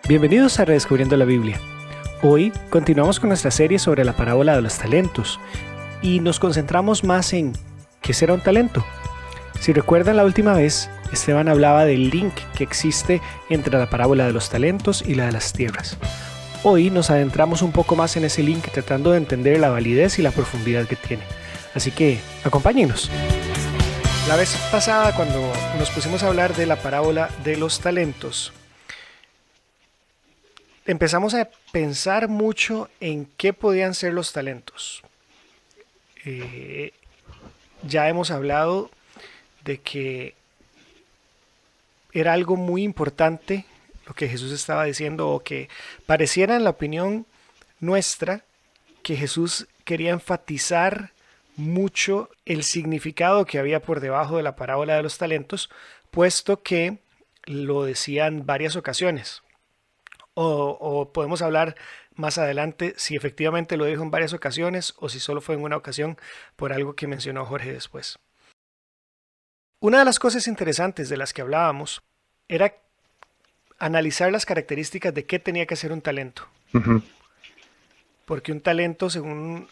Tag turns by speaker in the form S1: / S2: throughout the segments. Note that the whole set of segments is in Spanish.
S1: Bienvenidos a Redescubriendo la Biblia. Hoy continuamos con nuestra serie sobre la parábola de los talentos y nos concentramos más en ¿qué será un talento? Si recuerdan la última vez, Esteban hablaba del link que existe entre la parábola de los talentos y la de las tierras. Hoy nos adentramos un poco más en ese link tratando de entender la validez y la profundidad que tiene. Así que acompáñenos. La vez pasada, cuando nos pusimos a hablar de la parábola de los talentos, empezamos a pensar mucho en qué podían ser los talentos. Ya hemos hablado de que era algo muy importante lo que Jesús estaba diciendo, o que pareciera en la opinión nuestra que Jesús quería enfatizar mucho el significado que había por debajo de la parábola de los talentos, puesto que lo decía en varias ocasiones. O podemos hablar más adelante si efectivamente lo dijo en varias ocasiones o si solo fue en una ocasión por algo que mencionó Jorge después. Una de las cosas interesantes de las que hablábamos era analizar las características de qué tenía que ser un talento.
S2: Ujú.
S1: Porque un talento, según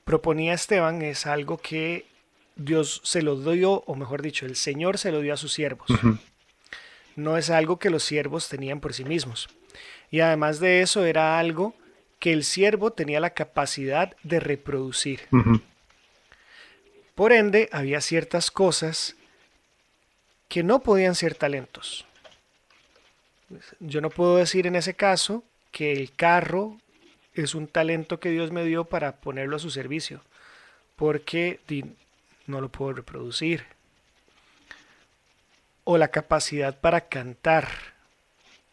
S1: proponía Esteban, es algo que Dios se lo dio, o mejor dicho, el Señor se lo dio a sus siervos.
S2: Ujú.
S1: No es algo que los siervos tenían por sí mismos. Y además de eso era algo que el siervo tenía la capacidad de reproducir.
S2: Ujú.
S1: Por ende, había ciertas cosas que no podían ser talentos. Yo no puedo decir en ese caso que el carro es un talento que Dios me dio para ponerlo a su servicio, porque no lo puedo reproducir. O la capacidad para cantar.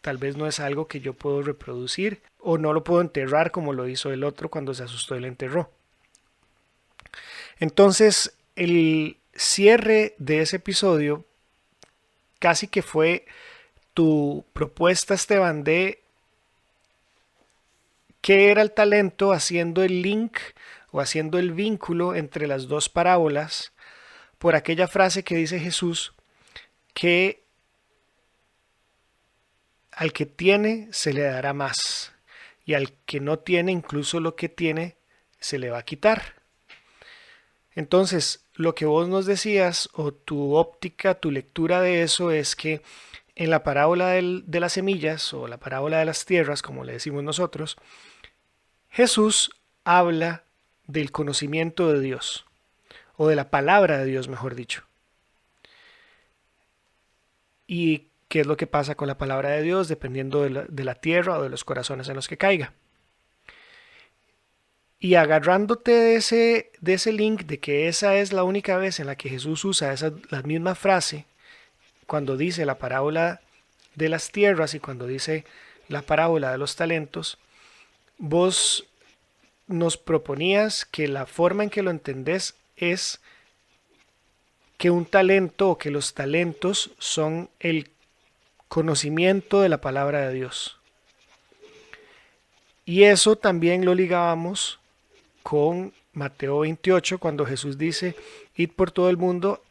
S1: Tal vez no es algo que yo puedo reproducir, o no lo puedo enterrar como lo hizo el otro cuando se asustó y lo enterró. Entonces, el cierre de ese episodio casi que fue tu propuesta, Esteban, de qué era el talento, haciendo el link o haciendo el vínculo entre las dos parábolas por aquella frase que dice Jesús, que al que tiene se le dará más, y al que no tiene, incluso lo que tiene, se le va a quitar. Entonces, lo que vos nos decías, o tu óptica, tu lectura de eso, es que en la parábola de las semillas, o la parábola de las tierras, como le decimos nosotros, Jesús habla del conocimiento de Dios, o de la palabra de Dios, mejor dicho. Y qué es lo que pasa con la palabra de Dios dependiendo de la tierra o de los corazones en los que caiga. Y agarrándote de ese link de que esa es la única vez en la que Jesús usa la misma frase, cuando dice la parábola de las tierras y cuando dice la parábola de los talentos, vos nos proponías que la forma en que lo entendés es que un talento, o que los talentos son el conocimiento de la palabra de Dios. Y eso también lo ligábamos con Mateo 28, cuando Jesús dice: id por todo el mundo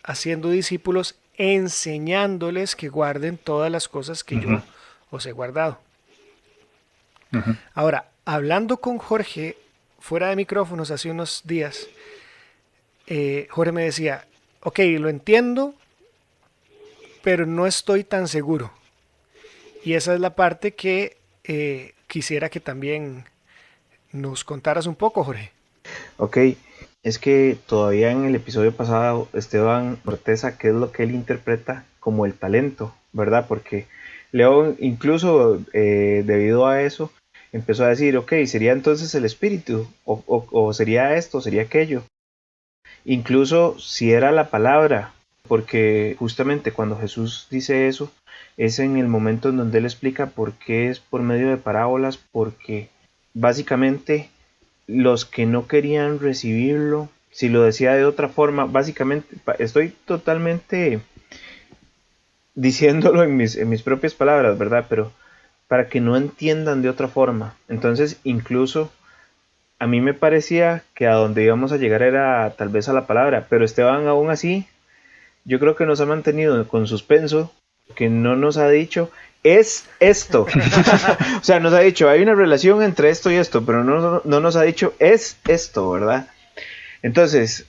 S1: haciendo discípulos, enseñándoles que guarden todas las cosas que
S2: Ujú.
S1: yo os he guardado.
S2: Ujú.
S1: Ahora, hablando con Jorge fuera de micrófonos hace unos días, Jorge me decía, ok, lo entiendo, pero no estoy tan seguro. Y esa es la parte que quisiera que también nos contaras un poco, Jorge.
S2: Ok, es que todavía en el episodio pasado Esteban Corteza, ¿qué es lo que él interpreta como el talento? ¿Verdad? Porque Leo incluso debido a eso empezó a decir, ok, sería entonces el espíritu, o sería esto, sería aquello. Incluso si era la palabra, porque justamente cuando Jesús dice eso, es en el momento en donde él explica por qué es por medio de parábolas, porque básicamente los que no querían recibirlo, si lo decía de otra forma, básicamente estoy totalmente diciéndolo en mis propias palabras, ¿verdad? Pero para que no entiendan de otra forma. Entonces, incluso a mí me parecía que a donde íbamos a llegar era tal vez a la palabra, pero Esteban aún así, yo creo que nos ha mantenido con suspenso, que no nos ha dicho es esto. O sea, nos ha dicho, hay una relación entre esto y esto, pero no nos ha dicho, es esto, ¿verdad? Entonces,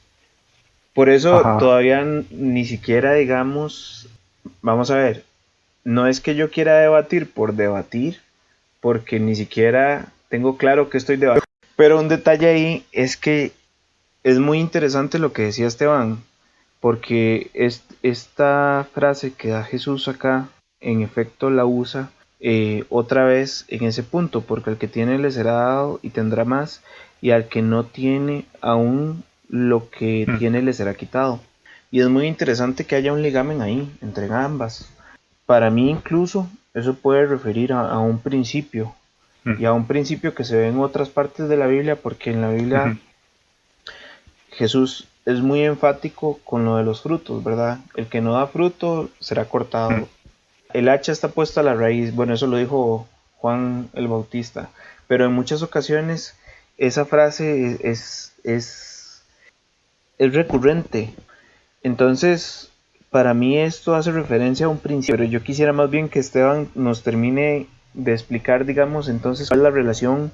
S2: por eso
S3: Ajá.
S2: todavía ni siquiera digamos, vamos a ver, no es que yo quiera debatir por debatir, porque ni siquiera tengo claro que estoy debatiendo. Pero un detalle ahí es que es muy interesante lo que decía Esteban, porque esta frase que da Jesús acá, en efecto la usa otra vez en ese punto, porque al que tiene le será dado y tendrá más, y al que no tiene aún lo que
S3: Mm,
S2: tiene le será quitado. Y es muy interesante que haya un ligamen ahí, entre ambas. Para mí incluso eso puede referir a un principio,
S3: mm,
S2: y a un principio que se ve en otras partes de la Biblia, porque en la Biblia
S3: ujú,
S2: Jesús es muy enfático con lo de los frutos, ¿verdad? El que no da fruto será
S3: mm.
S2: cortado. El hacha está puesta a la raíz, bueno, eso lo dijo Juan el Bautista, pero en muchas ocasiones esa frase es recurrente. Entonces, para mí esto hace referencia a un principio, pero yo quisiera más bien que Esteban nos termine de explicar, digamos, entonces cuál es la relación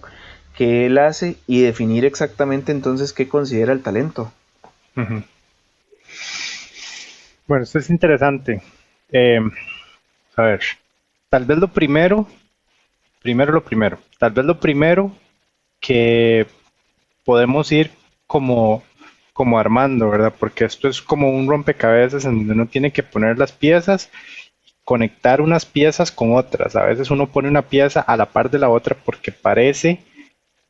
S2: que él hace y definir exactamente entonces qué considera el talento.
S3: Ujú. Bueno, esto es interesante. Eh, a ver, tal vez tal vez lo primero que podemos ir como, como armando, ¿verdad? Porque esto es como un rompecabezas en donde uno tiene que poner las piezas, conectar unas piezas con otras. A veces uno pone una pieza a la par de la otra porque parece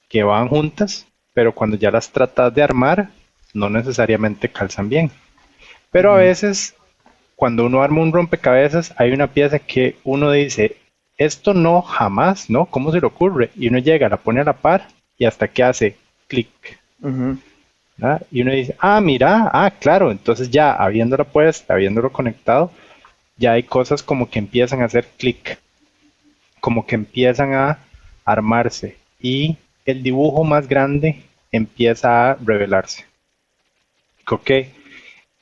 S3: que van juntas, pero cuando ya las tratas de armar, no necesariamente calzan bien. Pero a
S2: Ujú,
S3: veces, cuando uno arma un rompecabezas, hay una pieza que uno dice, esto no jamás, ¿no? ¿Cómo se le ocurre? Y uno llega, la pone a la par y hasta que hace clic.
S2: ujú,
S3: ¿Verdad? Y uno dice, ah, mira, ah, claro, entonces ya habiéndola puesta, habiéndolo conectado, ya hay cosas como que empiezan a hacer clic, como que empiezan a armarse y el dibujo más grande empieza a revelarse. Ok,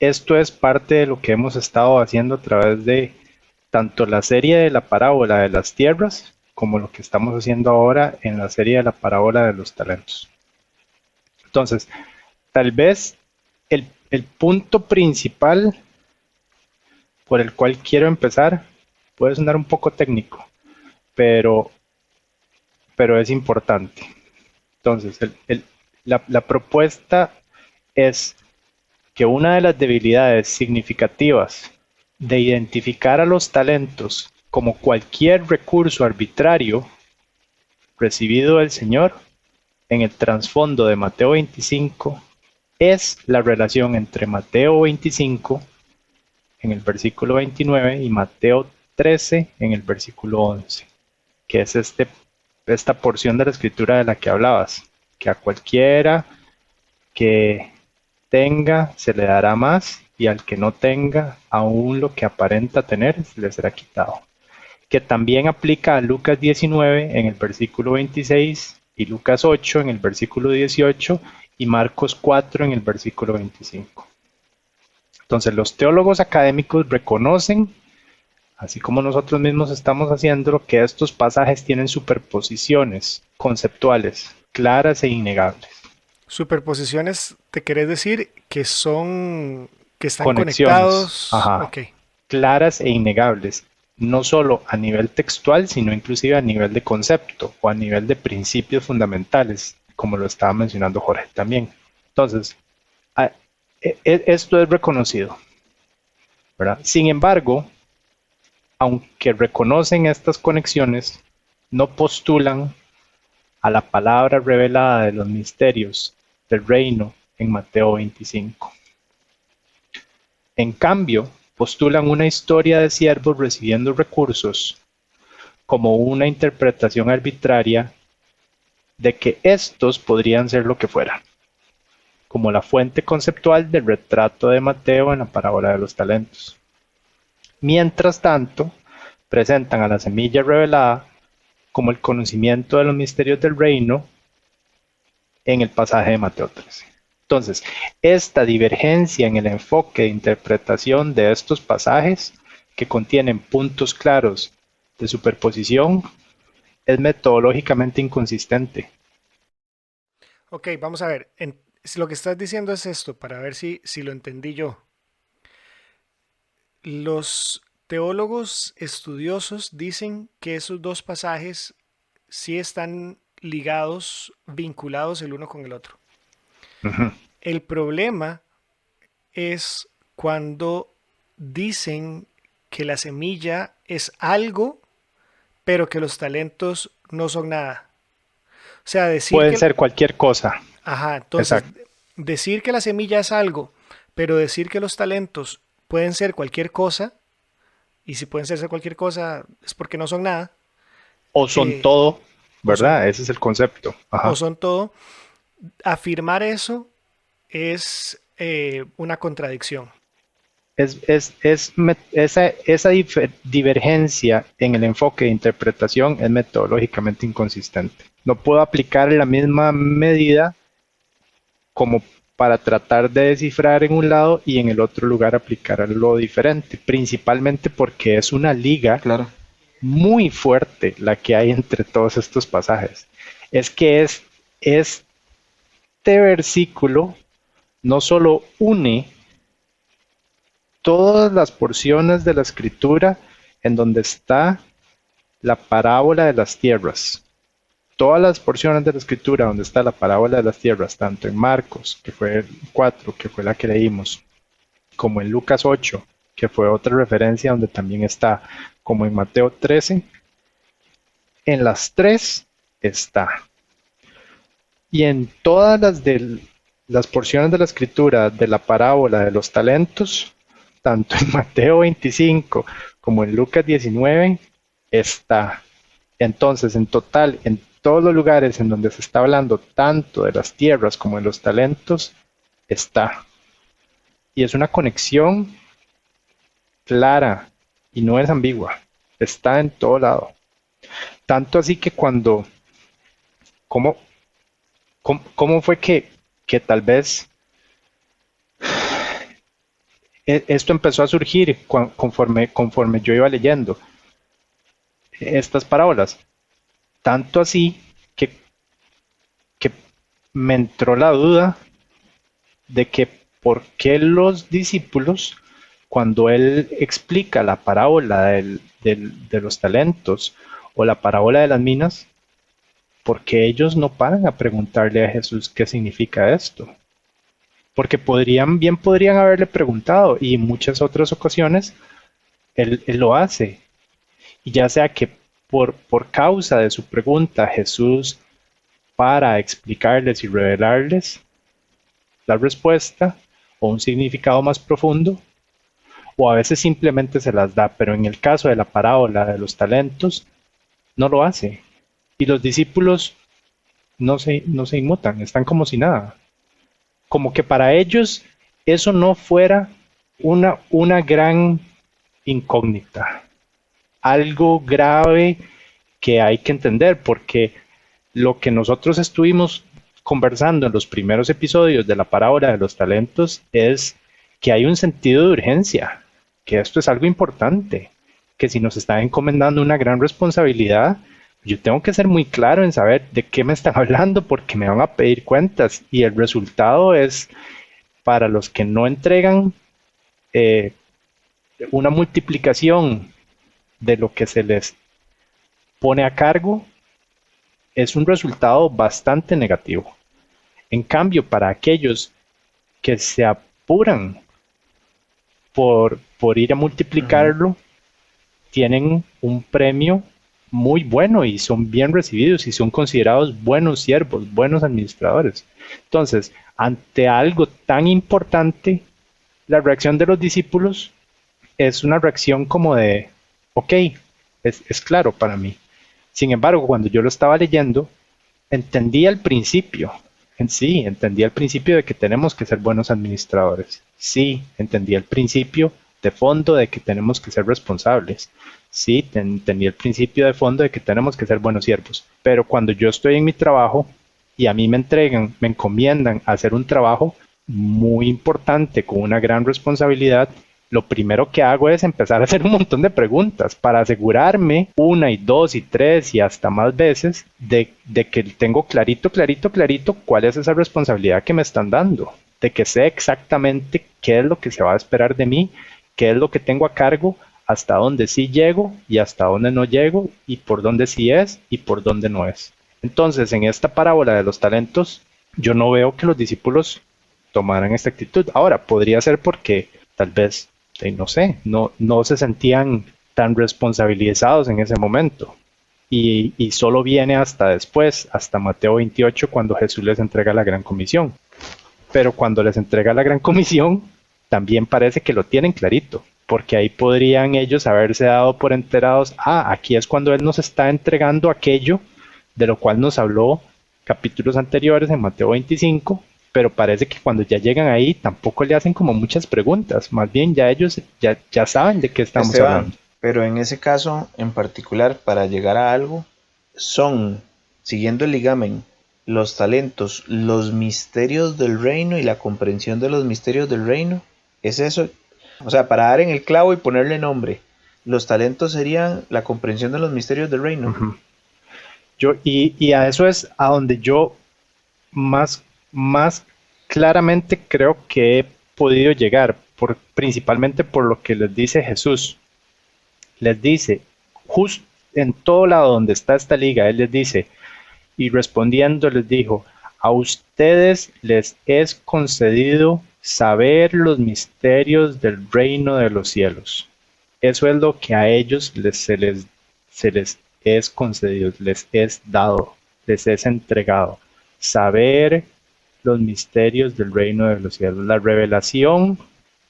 S3: esto es parte de lo que hemos estado haciendo a través de tanto la serie de la parábola de las tierras como lo que estamos haciendo ahora en la serie de la parábola de los talentos. Entonces, tal vez el punto principal por el cual quiero empezar puede sonar un poco técnico, pero, pero es importante. Entonces, la propuesta es que una de las debilidades significativas de identificar a los talentos como cualquier recurso arbitrario recibido del Señor en el trasfondo de Mateo 25 es la relación entre Mateo 25 en el versículo 29 y Mateo 13 en el versículo 11, que es esta porción de la escritura de la que hablabas, que a cualquiera que tenga se le dará más y al que no tenga aún lo que aparenta tener se le será quitado. Que también aplica a Lucas 19 en el versículo 26 y Lucas 8 en el versículo 18 y Marcos 4 en el versículo 25. Entonces los teólogos académicos reconocen, así como nosotros mismos estamos haciendo, que estos pasajes tienen superposiciones conceptuales claras e innegables.
S1: Superposiciones, ¿te querés decir que son, que están
S3: Conexiones,
S1: conectados?
S3: ajá,
S1: Ok,
S3: claras e innegables, no solo a nivel textual, sino inclusive a nivel de concepto o a nivel de principios fundamentales, como lo estaba mencionando Jorge también. Entonces, esto es reconocido, ¿verdad? Sin embargo, aunque reconocen estas conexiones, no postulan a la palabra revelada de los misterios del reino en Mateo 25. En cambio, postulan una historia de siervos recibiendo recursos como una interpretación arbitraria de que estos podrían ser lo que fueran, como la fuente conceptual del retrato de Mateo en la parábola de los talentos. Mientras tanto, presentan a la semilla revelada como el conocimiento de los misterios del reino en el pasaje de Mateo 13. Entonces, esta divergencia en el enfoque de interpretación de estos pasajes, que contienen puntos claros de superposición es metodológicamente inconsistente.
S1: Ok, vamos a ver. Si lo que estás diciendo es esto, para ver si lo entendí yo. Los teólogos estudiosos dicen que esos dos pasajes sí están ligados, vinculados el uno con el otro.
S3: Ujú.
S1: El problema es cuando dicen que la semilla es algo, pero que los talentos no son nada. O sea, decir
S3: Pueden
S1: que,
S3: ser cualquier cosa.
S1: ajá, entonces,
S3: Exacto.
S1: decir que la semilla es algo, pero decir que los talentos pueden ser cualquier cosa, y si pueden ser cualquier cosa es porque no son nada,
S3: O son
S1: eh,
S3: todo,
S1: o son,
S3: ¿verdad? Ese es el concepto.
S1: o
S3: Ajá.
S1: son todo, afirmar eso es una contradicción.
S3: Esa divergencia en el enfoque de interpretación es metodológicamente inconsistente. No puedo aplicar la misma medida como para tratar de descifrar en un lado y en el otro lugar aplicar algo diferente, principalmente porque es una liga
S2: Claro.
S3: muy fuerte la que hay entre todos estos pasajes. Es que este versículo no solo une todas las porciones de la escritura en donde está la parábola de las tierras. Todas las porciones de la escritura donde está la parábola de las tierras, tanto en Marcos, que fue el 4, que fue la que leímos, como en Lucas 8, que fue otra referencia donde también está, como en Mateo 13, en las tres está. Y en todas las porciones de la escritura de la parábola de los talentos, tanto en Mateo 25 como en Lucas 19, está. Entonces, en total, en todos los lugares en donde se está hablando tanto de las tierras como de los talentos, está. Y es una conexión clara y no es ambigua. Está en todo lado. Tanto así que ¿cómo, cómo fue que tal vez esto empezó a surgir conforme yo iba leyendo estas parábolas? Tanto así que me entró la duda de que por qué los discípulos, cuando él explica la parábola de los talentos o la parábola de las minas, por qué ellos no paran a preguntarle a Jesús qué significa esto. Porque bien podrían haberle preguntado, y en muchas otras ocasiones él lo hace. Y ya sea que por causa de su pregunta Jesús para explicarles y revelarles la respuesta o un significado más profundo, o a veces simplemente se las da, pero en el caso de la parábola de los talentos, no lo hace. Y los discípulos no se inmutan, están como si nada. Como que para ellos eso no fuera una gran incógnita, algo grave que hay que entender, porque lo que nosotros estuvimos conversando en los primeros episodios de la parábola de los talentos es que hay un sentido de urgencia, que esto es algo importante, que si nos están encomendando una gran responsabilidad, yo tengo que ser muy claro en saber de qué me están hablando porque me van a pedir cuentas y el resultado es para los que no entregan eh, una multiplicación de lo que se les pone a cargo, es un resultado bastante negativo. En cambio, para aquellos que se apuran por ir a multiplicarlo, tienen un premio muy bueno y son bien recibidos y son considerados buenos siervos, buenos administradores. Entonces, ante algo tan importante, la reacción de los discípulos es una reacción como de, ok, es claro para mí. Sin embargo, cuando yo lo estaba leyendo, entendí al principio, entendí al principio de que tenemos que ser buenos administradores. Sí, entendí al principio de fondo de que tenemos que ser responsables. Sí, entendí el principio de fondo de que tenemos que ser buenos siervos. Pero cuando yo estoy en mi trabajo y a mí me encomiendan a hacer un trabajo muy importante con una gran responsabilidad lo primero que hago es empezar a hacer un montón de preguntas para asegurarme una y dos y tres y hasta más veces de que tengo clarito cuál es esa responsabilidad que me están dando, de que sé exactamente qué es lo que se va a esperar de mí, qué es lo que tengo a cargo, hasta dónde sí llego y hasta dónde no llego, y por dónde sí es y por dónde no es. Entonces, en esta parábola de los talentos, yo no veo que los discípulos tomaran esta actitud. Ahora, podría ser porque tal vez, no sé, no se sentían tan responsabilizados en ese momento. Y solo viene hasta después, hasta Mateo 28, cuando Jesús les entrega la gran comisión. Pero cuando les entrega la gran comisión, también parece que lo tienen clarito, porque ahí podrían ellos haberse dado por enterados, aquí es cuando Él nos está entregando aquello de lo cual nos habló capítulos anteriores en Mateo 25, pero parece que cuando ya llegan ahí tampoco le hacen como muchas preguntas, más bien ya ellos ya saben de qué estamos hablando.
S2: Pero en ese caso en particular, para llegar a algo, son, siguiendo el ligamen, los talentos, los misterios del reino y la comprensión de los misterios del reino. ¿Es eso? O sea, para dar en el clavo y ponerle nombre, los talentos serían la comprensión de los misterios del reino.
S3: Uh-huh. Y a eso es a donde yo más claramente creo que he podido llegar, principalmente por lo que les dice Jesús. Les dice, justo en todo lado donde está esta liga, Él les dice, y respondiendo les dijo, a ustedes les es concedido saber los misterios del reino de los cielos. Eso es lo que a ellos se les es concedido, les es dado, les es entregado. Saber los misterios del reino de los cielos, la revelación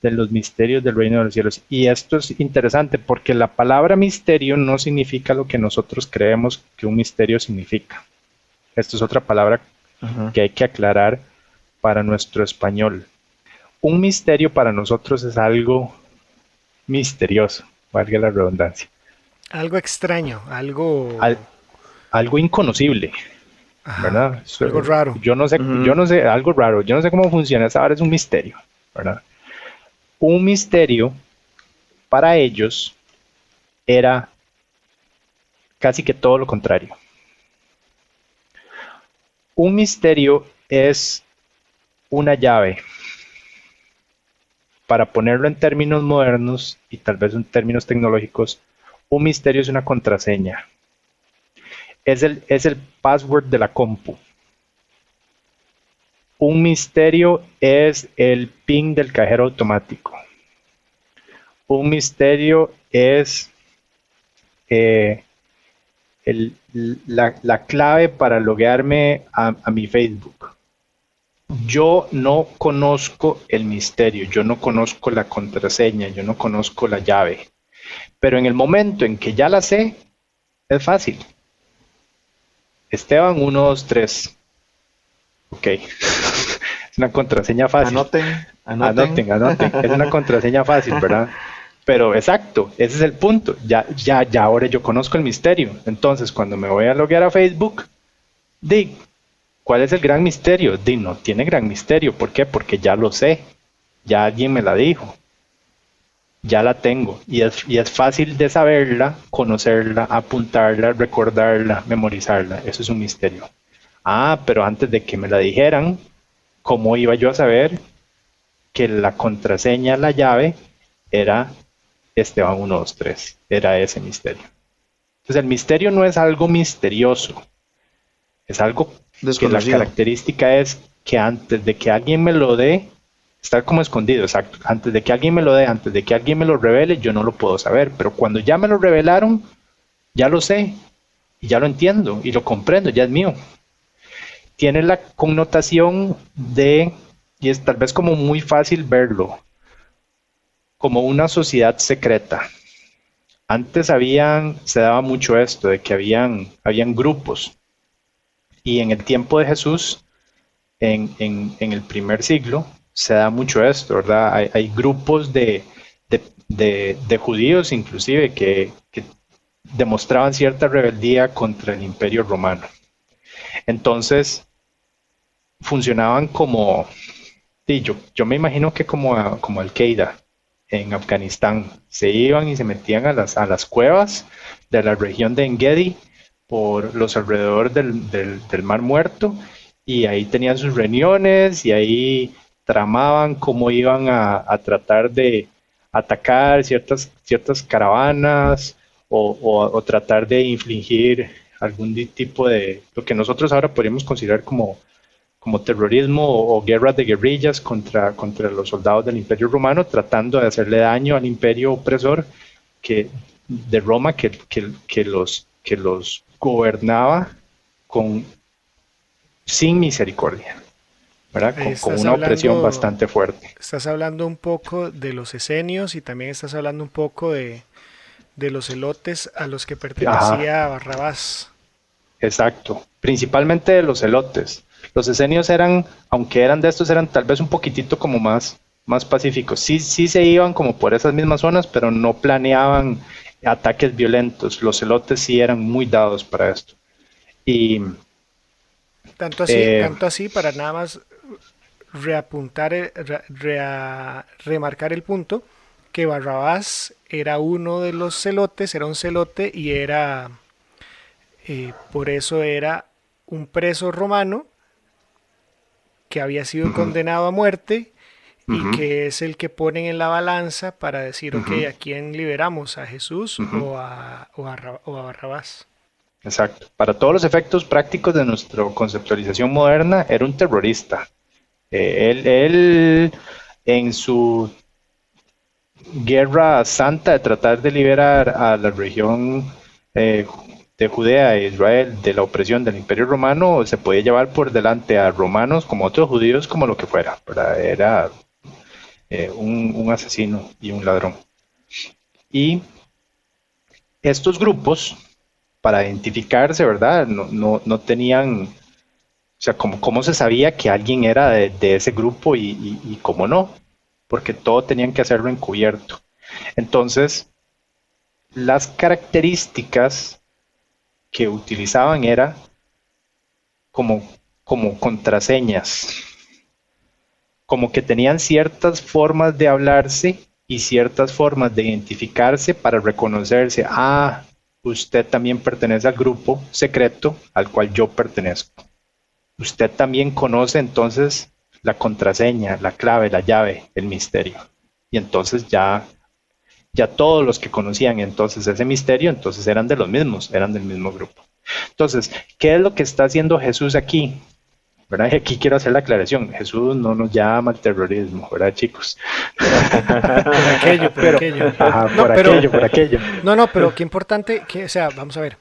S3: de los misterios del reino de los cielos. Y esto es interesante porque la palabra misterio no significa lo que nosotros creemos que un misterio significa. Esto es otra palabra que hay que aclarar para nuestro español. Un misterio para nosotros es algo misterioso, valga la redundancia.
S1: Algo extraño,
S3: algo inconocible.
S1: Ajá,
S3: ¿verdad?
S1: Algo raro.
S3: Yo no sé, algo raro. Yo no sé cómo funciona. Esa ahora es un misterio, ¿verdad? Un misterio para ellos era casi que todo lo contrario. Un misterio es una llave. Para ponerlo en términos modernos y tal vez en términos tecnológicos, un misterio es una contraseña. Es el password de la compu. Un misterio es el PIN del cajero automático. Un misterio es la clave para loguearme a mi Facebook. Yo no conozco el misterio, yo no conozco la contraseña, yo no conozco la llave. Pero en el momento en que ya la sé, es fácil. Esteban 1, 2, 3. Ok. Es una contraseña fácil. Anoten. Es una contraseña fácil, ¿verdad? Pero exacto, ese es el punto. Ya ahora yo conozco el misterio. Entonces, cuando me voy a loguear a Facebook, ¿cuál es el gran misterio? No tiene gran misterio. ¿Por qué? Porque ya lo sé. Ya alguien me la dijo. Ya la tengo. Y es fácil de saberla, conocerla, apuntarla, recordarla, memorizarla. Eso es un misterio. Pero antes de que me la dijeran, ¿cómo iba yo a saber que la contraseña, la llave, era Esteban 1, 2, 3? Era ese misterio. Entonces el misterio no es algo misterioso. Es algo que la característica es que antes de que alguien me lo dé, está como escondido, exacto. Antes de que alguien me lo dé, antes de que alguien me lo revele, yo no lo puedo saber. Pero cuando ya me lo revelaron, ya lo sé. Y ya lo entiendo y lo comprendo, ya es mío. Tiene la connotación y es tal vez como muy fácil verlo, como una sociedad secreta. Antes se daba mucho esto, de que habían grupos. Y en el tiempo de Jesús, en el primer siglo, se da mucho esto, ¿verdad? Hay grupos de judíos inclusive que demostraban cierta rebeldía contra el Imperio Romano. Entonces, funcionaban como, yo me imagino que como Al-Qaeda, en Afganistán. Se iban y se metían a las cuevas de la región de Engedi por los alrededores del Mar Muerto, y ahí tenían sus reuniones y ahí tramaban cómo iban a tratar de atacar ciertas caravanas o tratar de infligir algún tipo de lo que nosotros ahora podríamos considerar como terrorismo o guerras de guerrillas contra los soldados del Imperio Romano, tratando de hacerle daño al imperio opresor de Roma que los gobernaba sin misericordia, ¿verdad? Con una opresión bastante fuerte.
S1: Estás hablando un poco de los esenios y también estás hablando un poco de los celotes a los que pertenecía Barrabás.
S3: Exacto, principalmente de los celotes. Los esenios aunque eran de estos, eran tal vez un poquitito como más pacíficos. Sí se iban como por esas mismas zonas, pero no planeaban ataques violentos. Los celotes sí eran muy dados para esto. Y
S1: tanto así para nada más reapuntar, remarcar el punto, que Barrabás era uno de los celotes, era un celote y era, por eso era un preso romano que había sido condenado a muerte y que es el que ponen en la balanza para decir, ok, ¿a quién liberamos? ¿A Jesús o a Barrabás?
S3: Exacto. Para todos los efectos prácticos de nuestra conceptualización moderna, era un terrorista. Él en su guerra santa de tratar de liberar a la región de Judea e Israel de la opresión del Imperio Romano, se podía llevar por delante a romanos como otros judíos, como lo que fuera, ¿verdad? Era un asesino y un ladrón. Y estos grupos, para identificarse, ¿verdad? No tenían, o sea, ¿cómo se sabía que alguien era de ese grupo y cómo no? Porque todo tenían que hacerlo encubierto. Entonces, las características que utilizaban era como contraseñas, como que tenían ciertas formas de hablarse y ciertas formas de identificarse para reconocerse. Ah, usted también pertenece al grupo secreto al cual yo pertenezco. Usted también conoce entonces la contraseña, la clave, la llave, el misterio. Y entonces ya todos los que conocían entonces ese misterio, entonces eran de los mismos, eran del mismo grupo. Entonces, ¿qué es lo que está haciendo Jesús aquí? ¿Verdad? Y aquí quiero hacer la aclaración. Jesús no nos llama al terrorismo, ¿verdad, chicos?
S1: Por aquello.
S3: Ajá, por aquello.
S1: No, pero qué importante, o sea, vamos a ver.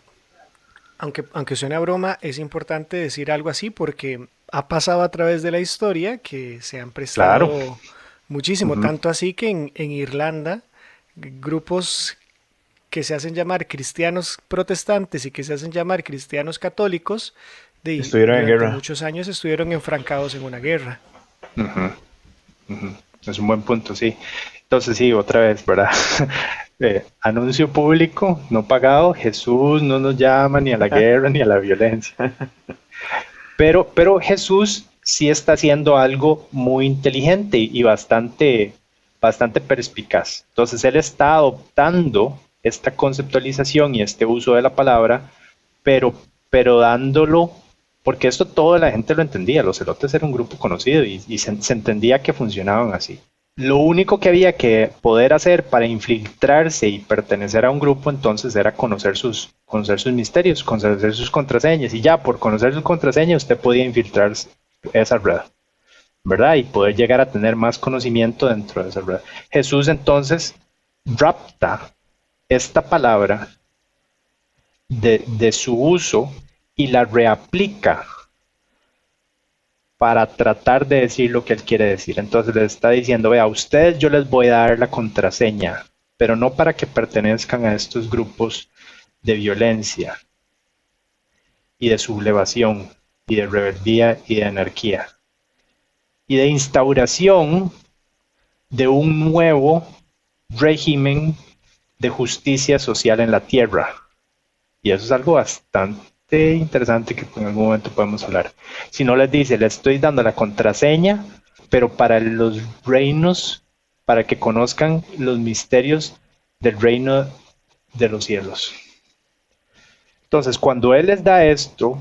S1: Aunque suene a broma, es importante decir algo así porque ha pasado a través de la historia que se han prestado muchísimo, tanto así que en Irlanda grupos que se hacen llamar cristianos protestantes y que se hacen llamar cristianos católicos
S2: estuvieron en guerra.
S1: Muchos años estuvieron enfrancados en una guerra.
S3: Es un buen punto, sí. Entonces sí, otra vez, ¿verdad? Anuncio público, no pagado. Jesús no nos llama ni a la guerra ni a la violencia. Pero Jesús sí está haciendo algo muy inteligente y bastante perspicaz. Entonces él está adoptando esta conceptualización y este uso de la palabra, pero dándolo, porque esto toda la gente lo entendía. Los celotes era un grupo conocido y se entendía que funcionaban así. Lo único que había que poder hacer para infiltrarse y pertenecer a un grupo entonces era conocer sus misterios, conocer sus contraseñas, y ya por conocer sus contraseñas usted podía infiltrarse esa red, ¿verdad? Y poder llegar a tener más conocimiento dentro de esa red. Jesús entonces rapta esta palabra de su uso y la reaplica para tratar de decir lo que él quiere decir. Entonces les está diciendo, vea, a ustedes yo les voy a dar la contraseña, pero no para que pertenezcan a estos grupos de violencia y de sublevación y de rebeldía y de anarquía y de instauración de un nuevo régimen de justicia social en la tierra. Y eso es algo bastante interesante que en algún momento podemos hablar. Si no les dice, les estoy dando la contraseña, pero para los reinos para que conozcan los misterios del reino de los cielos. Entonces, cuando Él les da esto,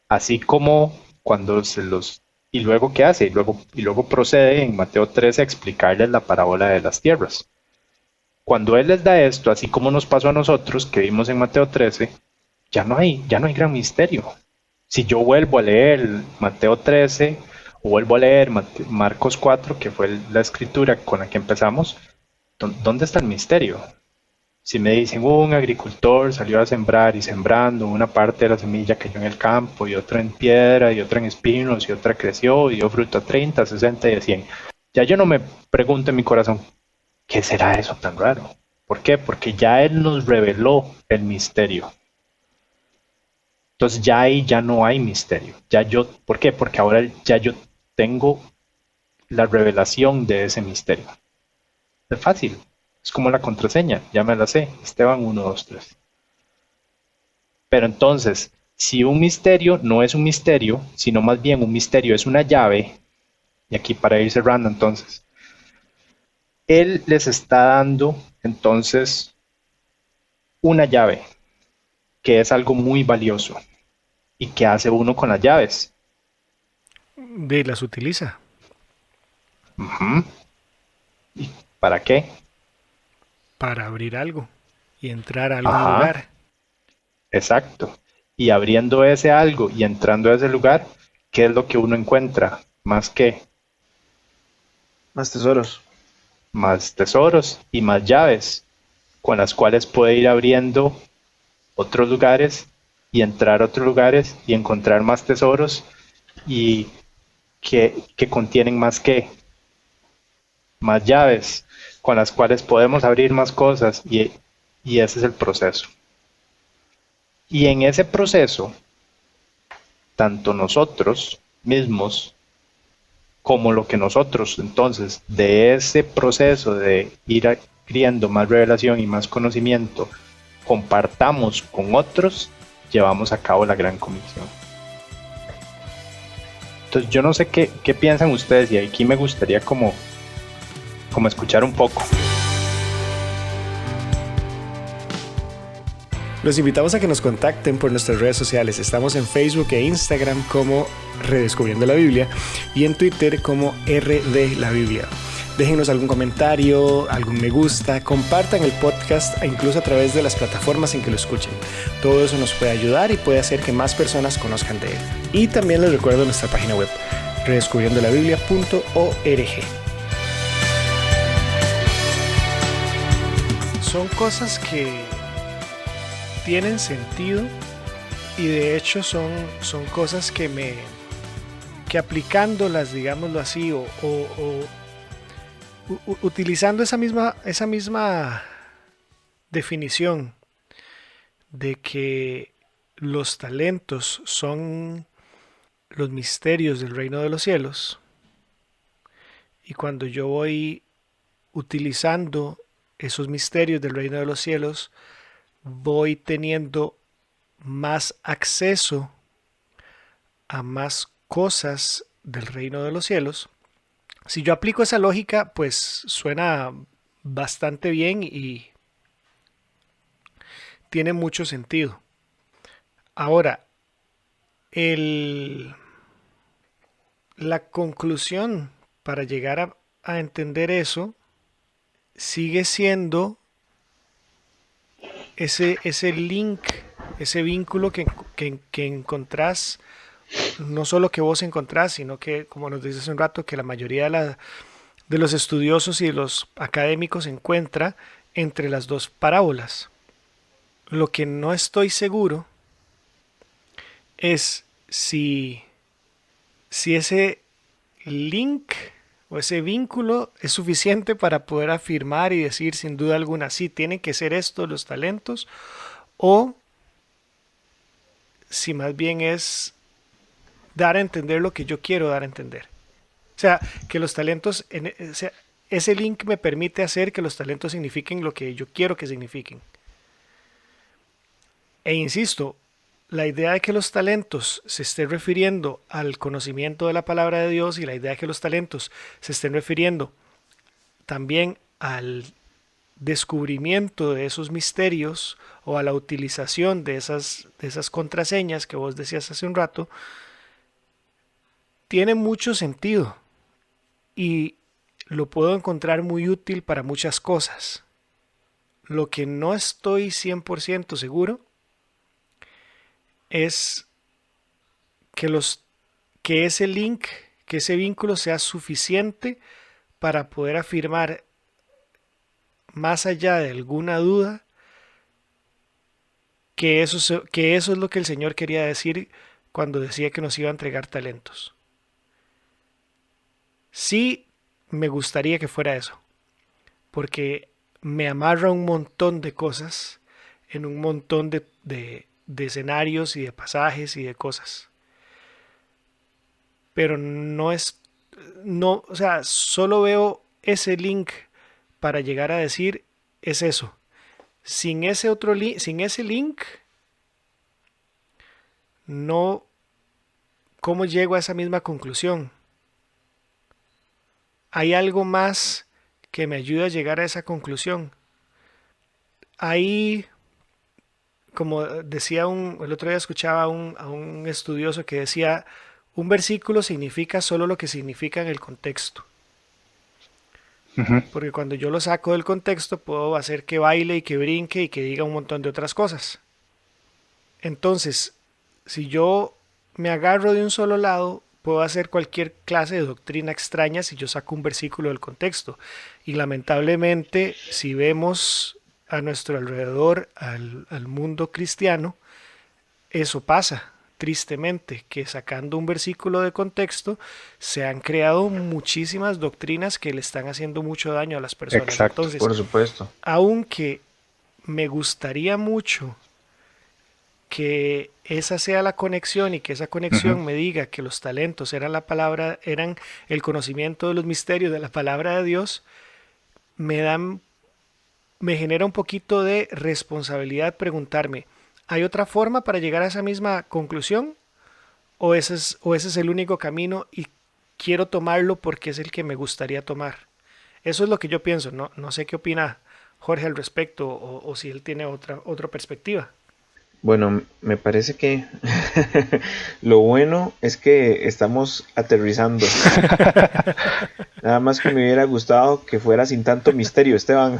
S3: así como cuando se los... ¿Y luego qué hace? Y luego procede en Mateo 13 a explicarles la parábola de las tierras. Cuando Él les da esto, así como nos pasó a nosotros, que vimos en Mateo 13, ya no hay gran misterio. Si yo vuelvo a leer Mateo 13, o vuelvo a leer Marcos 4, que fue la escritura con la que empezamos, ¿dónde está el misterio? Si me dicen, un agricultor salió a sembrar y sembrando, una parte de la semilla cayó en el campo y otra en piedra y otra en espinos y otra creció y dio fruto a 30, 60 y a 100. Ya yo no me pregunto en mi corazón, ¿qué será eso tan raro? ¿Por qué? Porque ya Él nos reveló el misterio. Entonces ya ahí ya no hay misterio. ¿Por qué? Porque ahora ya yo tengo la revelación de ese misterio. Es fácil. Es como la contraseña, ya me la sé, Esteban 1, 2, 3. Pero entonces, si un misterio no es un misterio, sino más bien un misterio es una llave, y aquí para ir cerrando entonces, Él les está dando entonces una llave, que es algo muy valioso. ¿Y qué hace uno con las llaves?
S1: De las utiliza.
S3: Ujú. ¿Y para qué?
S1: Para abrir algo y entrar a algún
S3: Ajá,
S1: lugar.
S3: exacto. Y abriendo ese algo y entrando a ese lugar, ¿qué es lo que uno encuentra? Más que
S2: Más tesoros.
S3: más tesoros y más llaves, con las cuales puede ir abriendo otros lugares y entrar a otros lugares y encontrar más tesoros y que contienen más llaves, con las cuales podemos abrir más cosas y ese es el proceso. Y en ese proceso, tanto nosotros mismos como lo que nosotros entonces de ese proceso de ir adquiriendo más revelación y más conocimiento compartamos con otros, llevamos a cabo la gran comisión. Entonces yo no sé qué piensan ustedes y aquí me gustaría como escuchar un poco.
S1: Los invitamos a que nos contacten por nuestras redes sociales. Estamos en Facebook e Instagram como Redescubriendo la Biblia y en Twitter como RD La Biblia. Déjenos algún comentario, algún me gusta, compartan el podcast incluso a través de las plataformas en que lo escuchen. Todo eso nos puede ayudar y puede hacer que más personas conozcan de él. Y también les recuerdo nuestra página web, redescubriendolabiblia.org. Son cosas que tienen sentido y de hecho son cosas que aplicándolas, digámoslo así, utilizando esa misma definición de que los talentos son los misterios del reino de los cielos, y cuando yo voy utilizando esos misterios del reino de los cielos, voy teniendo más acceso a más cosas del reino de los cielos. Si yo aplico esa lógica, pues suena bastante bien y tiene mucho sentido. Ahora, la conclusión para llegar a entender eso sigue siendo ese link, ese vínculo que encontrás, no solo que vos encontrás, sino que, como nos dices hace un rato, que la mayoría de los estudiosos y de los académicos encuentra entre las dos parábolas. Lo que no estoy seguro es si ese link o ese vínculo es suficiente para poder afirmar y decir sin duda alguna, sí, tienen que ser estos los talentos, o si más bien es dar a entender lo que yo quiero dar a entender. O sea, que los talentos, o sea, ese link me permite hacer que los talentos signifiquen lo que yo quiero que signifiquen. E insisto, la idea de que los talentos se estén refiriendo al conocimiento de la palabra de Dios y la idea de que los talentos se estén refiriendo también al descubrimiento de esos misterios o a la utilización de esas contraseñas que vos decías hace un rato, tiene mucho sentido y lo puedo encontrar muy útil para muchas cosas. Lo que no estoy 100% seguro es que ese link, que ese vínculo sea suficiente para poder afirmar, más allá de alguna duda, que eso es lo que el Señor quería decir cuando decía que nos iba a entregar talentos. Sí, me gustaría que fuera eso, porque me amarra un montón de cosas en un montón de escenarios y de pasajes y de cosas. Pero no, o sea, solo veo ese link para llegar a decir es eso. Sin ese otro sin ese link, no, ¿cómo llego a esa misma conclusión? Hay algo más que me ayuda a llegar a esa conclusión. Ahí, como decía el otro día escuchaba a un estudioso que decía, un versículo significa solo lo que significa en el contexto. Porque cuando yo lo saco del contexto puedo hacer que baile y que brinque y que diga un montón de otras cosas. Entonces, si yo me agarro de un solo lado, puedo hacer cualquier clase de doctrina extraña si yo saco un versículo del contexto. Y lamentablemente, si vemos a nuestro alrededor, al mundo cristiano, eso pasa. Tristemente, que sacando un versículo de contexto se han creado muchísimas doctrinas que le están haciendo mucho daño a las personas.
S3: Exacto.
S1: Entonces,
S2: Por supuesto.
S1: aunque me gustaría mucho que esa sea la conexión y que esa conexión me diga que los talentos eran la palabra, eran el conocimiento de los misterios de la palabra de Dios, me genera un poquito de responsabilidad preguntarme, ¿hay otra forma para llegar a esa misma conclusión? ¿O ese es el único camino y quiero tomarlo porque es el que me gustaría tomar? Eso es lo que yo pienso. No sé qué opina Jorge al respecto o si él tiene otra perspectiva.
S2: Bueno, me parece que lo bueno es que estamos aterrizando. Nada más que me hubiera gustado que fuera sin tanto misterio, Esteban.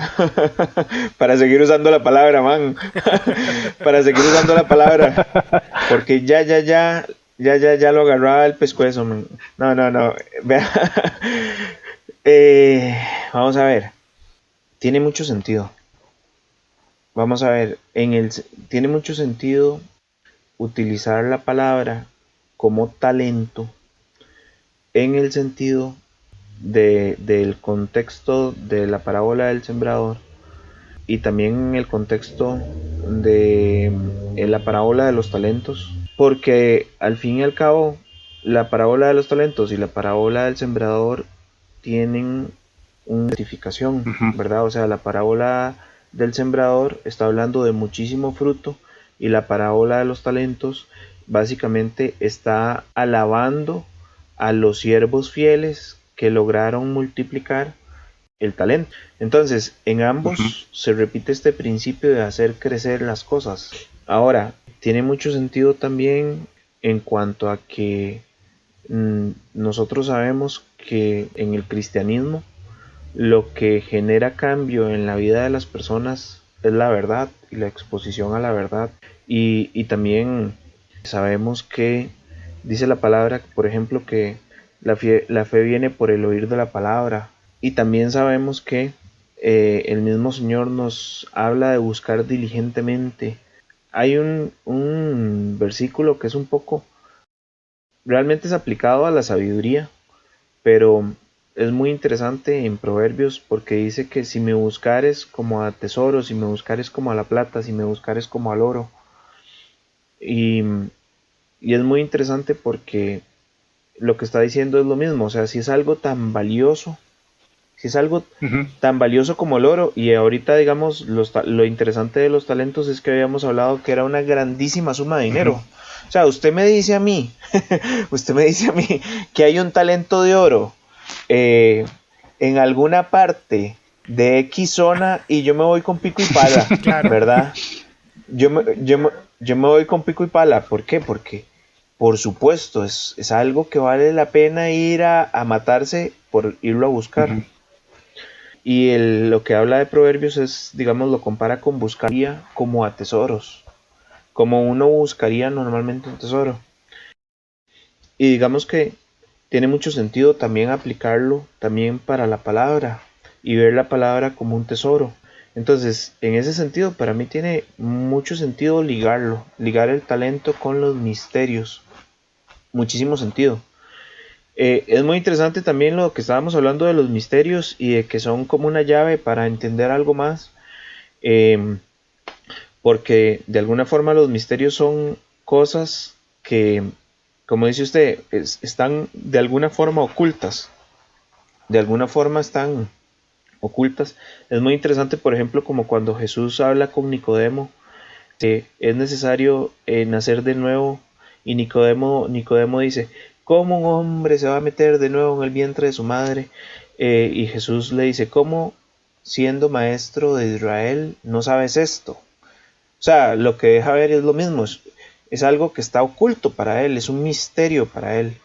S2: Para seguir usando la palabra, man. Para seguir usando la palabra. Porque ya lo agarraba el pescuezo, man. No. Vamos a ver. Tiene mucho sentido. Vamos a ver, tiene mucho sentido utilizar la palabra como talento en el sentido del contexto de la parábola del sembrador y también en el contexto de la parábola de los talentos, porque al fin y al cabo la parábola de los talentos y la parábola del sembrador tienen una identificación, ¿verdad? O sea, la parábola del sembrador está hablando de muchísimo fruto y la parábola de los talentos básicamente está alabando a los siervos fieles que lograron multiplicar el talento. Entonces, en ambos se repite este principio de hacer crecer las cosas. Ahora, tiene mucho sentido también en cuanto a que nosotros sabemos que en el cristianismo lo que genera cambio en la vida de las personas es la verdad y la exposición a la verdad. Y también sabemos que dice la palabra, por ejemplo, que la fe viene por el oír de la palabra. Y también sabemos que el mismo Señor nos habla de buscar diligentemente. Hay un versículo que es un poco, realmente es aplicado a la sabiduría, pero es muy interesante en Proverbios porque dice que si me buscares como a tesoros, si me buscares como a la plata, si me buscares como al oro. Y es muy interesante porque lo que está diciendo es lo mismo. O sea, si es algo tan valioso, tan valioso como el oro, y ahorita digamos lo interesante de los talentos es que habíamos hablado que era una grandísima suma de dinero. O sea, usted me dice a mí que hay un talento de oro en alguna parte de X zona y yo me voy con pico y pala,
S1: Claro.
S2: ¿verdad? Yo me voy con pico y pala. ¿Por qué? Porque, por supuesto, es algo que vale la pena ir a matarse por irlo a buscar.
S3: Ujú.
S2: Y lo que habla de Proverbios es, digamos, lo compara con buscaría como a tesoros, como uno buscaría normalmente un tesoro. Y digamos que tiene mucho sentido también aplicarlo también para la palabra y ver la palabra como un tesoro. Entonces, en ese sentido, para mí tiene mucho sentido ligar el talento con los misterios. Muchísimo sentido. Es muy interesante también lo que estábamos hablando de los misterios y de que son como una llave para entender algo más, eh, porque de alguna forma los misterios son cosas que, como dice usted, están de alguna forma ocultas, de alguna forma están ocultas. Es muy interesante, por ejemplo, como cuando Jesús habla con Nicodemo, que es necesario nacer de nuevo, y Nicodemo dice, ¿cómo un hombre se va a meter de nuevo en el vientre de su madre? Y Jesús le dice, ¿cómo siendo maestro de Israel no sabes esto? O sea, lo que deja ver es lo mismo, es algo que está oculto para él, es un misterio para él.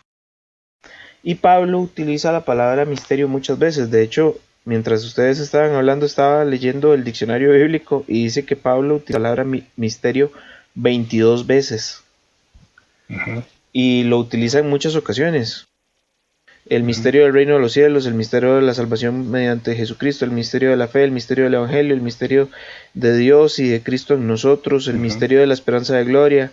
S2: Y Pablo utiliza la palabra misterio muchas veces. De hecho, mientras ustedes estaban hablando, estaba leyendo el diccionario bíblico y dice que Pablo utiliza la palabra misterio 22 veces.
S3: Ujú.
S2: Y lo utiliza en muchas ocasiones. El
S3: Ujú.
S2: misterio del reino de los cielos, el misterio de la salvación mediante Jesucristo, el misterio de la fe, el misterio del evangelio, el misterio de Dios y de Cristo en nosotros, el
S3: Ujú.
S2: misterio de la esperanza de gloria,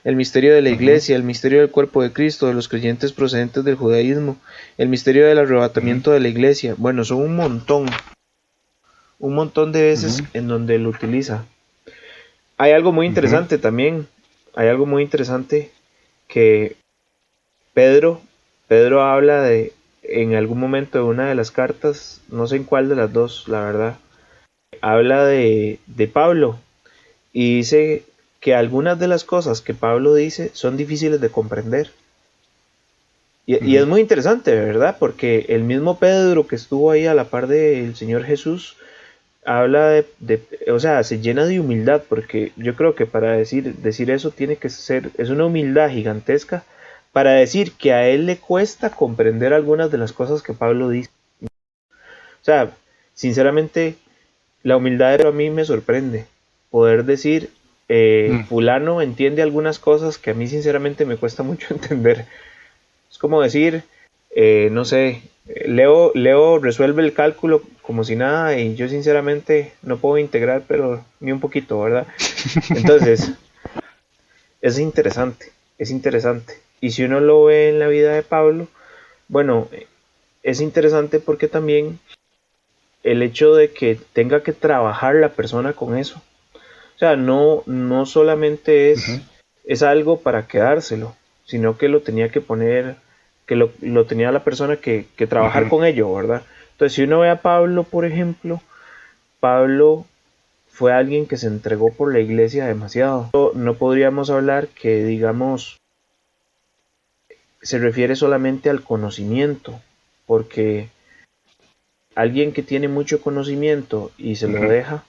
S2: el misterio de la
S3: Ujú.
S2: iglesia, el misterio del cuerpo de Cristo, de los creyentes procedentes del judaísmo, el misterio del
S3: Ujú.
S2: arrebatamiento de la iglesia. Bueno, son un montón de veces
S3: Ujú.
S2: en donde lo utiliza. Hay algo muy
S3: Ujú.
S2: interesante también, hay algo muy interesante que Pedro, Pedro habla de, en algún momento de una de las cartas, no sé en cuál de las dos, la verdad, habla de Pablo y dice que algunas de las cosas que Pablo dice son difíciles de comprender. Y
S3: Ujú.
S2: es muy interesante, ¿verdad? Porque el mismo Pedro que estuvo ahí a la par del Señor Jesús habla o sea, se llena de humildad, porque yo creo que para decir eso tiene que ser, es una humildad gigantesca para decir que a él le cuesta comprender algunas de las cosas que Pablo dice. O sea, sinceramente, la humildad de Pedro a mí me sorprende. Poder decir,
S3: Mm.
S2: fulano entiende algunas cosas que a mí sinceramente me cuesta mucho entender. Es como decir, no sé, Leo resuelve el cálculo como si nada y yo sinceramente no puedo integrar, pero ni un poquito, ¿verdad? Entonces, es interesante, es interesante. Y si uno lo ve en la vida de Pablo, bueno, es interesante porque también el hecho de que tenga que trabajar la persona con eso. O sea, no solamente
S3: Ujú.
S2: es algo para quedárselo, sino que lo tenía que poner, que lo tenía la persona que trabajar
S3: Ujú.
S2: con ello, ¿verdad? Entonces, si uno ve a Pablo, por ejemplo, Pablo fue alguien que se entregó por la iglesia demasiado. No podríamos hablar que, digamos, se refiere solamente al conocimiento, porque alguien que tiene mucho conocimiento y se lo
S3: Ujú.
S2: deja,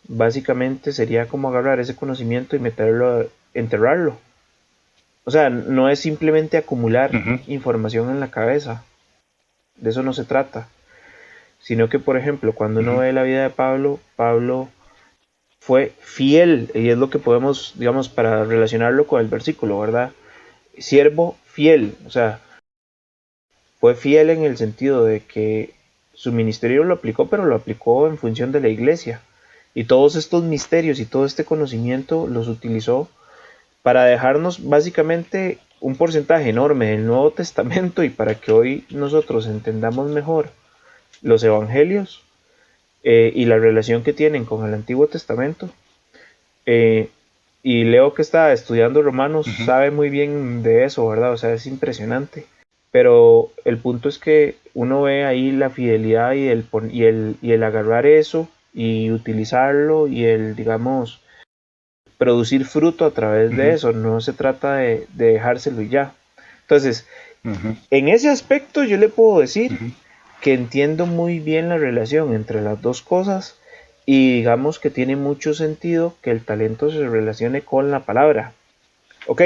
S2: básicamente sería como agarrar ese conocimiento y meterlo, enterrarlo. O sea, no es simplemente acumular
S3: Ujú.
S2: información en la cabeza, de eso no se trata, sino que, por ejemplo, cuando uno
S3: Ujú.
S2: ve la vida de Pablo, Pablo fue fiel, y es lo que podemos, digamos, para relacionarlo con el versículo, ¿verdad? Siervo fiel, o sea, fue fiel en el sentido de que su ministerio lo aplicó, pero lo aplicó en función de la iglesia. Y todos estos misterios y todo este conocimiento los utilizó para dejarnos básicamente un porcentaje enorme del Nuevo Testamento y para que hoy nosotros entendamos mejor los evangelios y la relación que tienen con el Antiguo Testamento. Eh, y Leo que está estudiando Romanos
S3: Ujú.
S2: sabe muy bien de eso, ¿verdad? O sea, es impresionante. Pero el punto es que uno ve ahí la fidelidad y el agarrar eso y utilizarlo y el, digamos, producir fruto a través de
S3: Ujú.
S2: eso. No se trata de dejárselo y ya. Entonces,
S3: Ujú.
S2: en ese aspecto yo le puedo decir
S3: Ujú.
S2: que entiendo muy bien la relación entre las dos cosas y digamos que tiene mucho sentido que el talento se relacione con la palabra. Ok,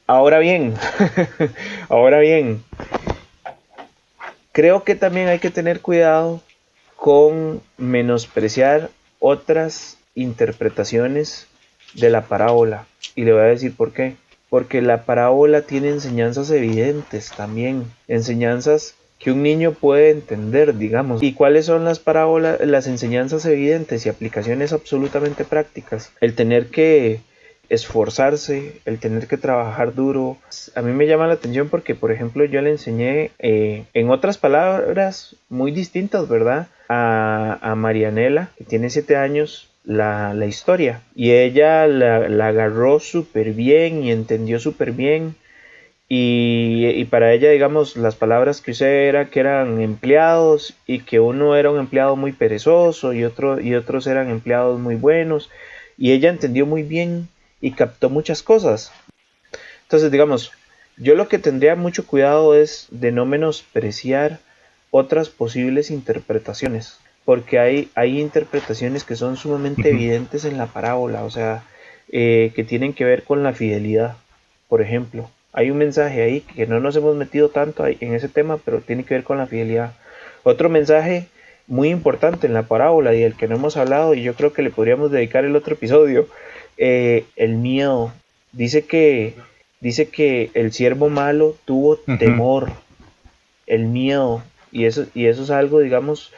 S2: ahora bien, ahora bien, creo que también hay que tener cuidado con menospreciar otras interpretaciones de la parábola. Y le voy a decir por qué. Porque la parábola tiene enseñanzas evidentes también, enseñanzas que un niño puede entender, digamos. ¿Y cuáles son las parábolas, las enseñanzas evidentes y aplicaciones absolutamente prácticas? El tener que esforzarse, el tener que trabajar duro. A mí me llama la atención porque, por ejemplo, yo le enseñé, en otras palabras muy distintas, ¿verdad? A Marianela, que tiene 7 años, la historia. Y ella la agarró súper bien y entendió súper bien. Y para ella, digamos, las palabras que usé era que eran empleados y que uno era un empleado muy perezoso y otros eran empleados muy buenos. Y ella entendió muy bien y captó muchas cosas. Entonces, digamos, yo lo que tendría mucho cuidado es de no menospreciar otras posibles interpretaciones, porque hay interpretaciones que son sumamente evidentes en la parábola, o sea, que tienen que ver con la fidelidad. Por ejemplo, hay un mensaje ahí que no nos hemos metido tanto en ese tema, pero tiene que ver con la fidelidad. Otro mensaje muy importante en la parábola y del que no hemos hablado, y yo creo que le podríamos dedicar el otro episodio, el miedo. Dice que el siervo malo tuvo temor, el miedo, y eso es algo, digamos,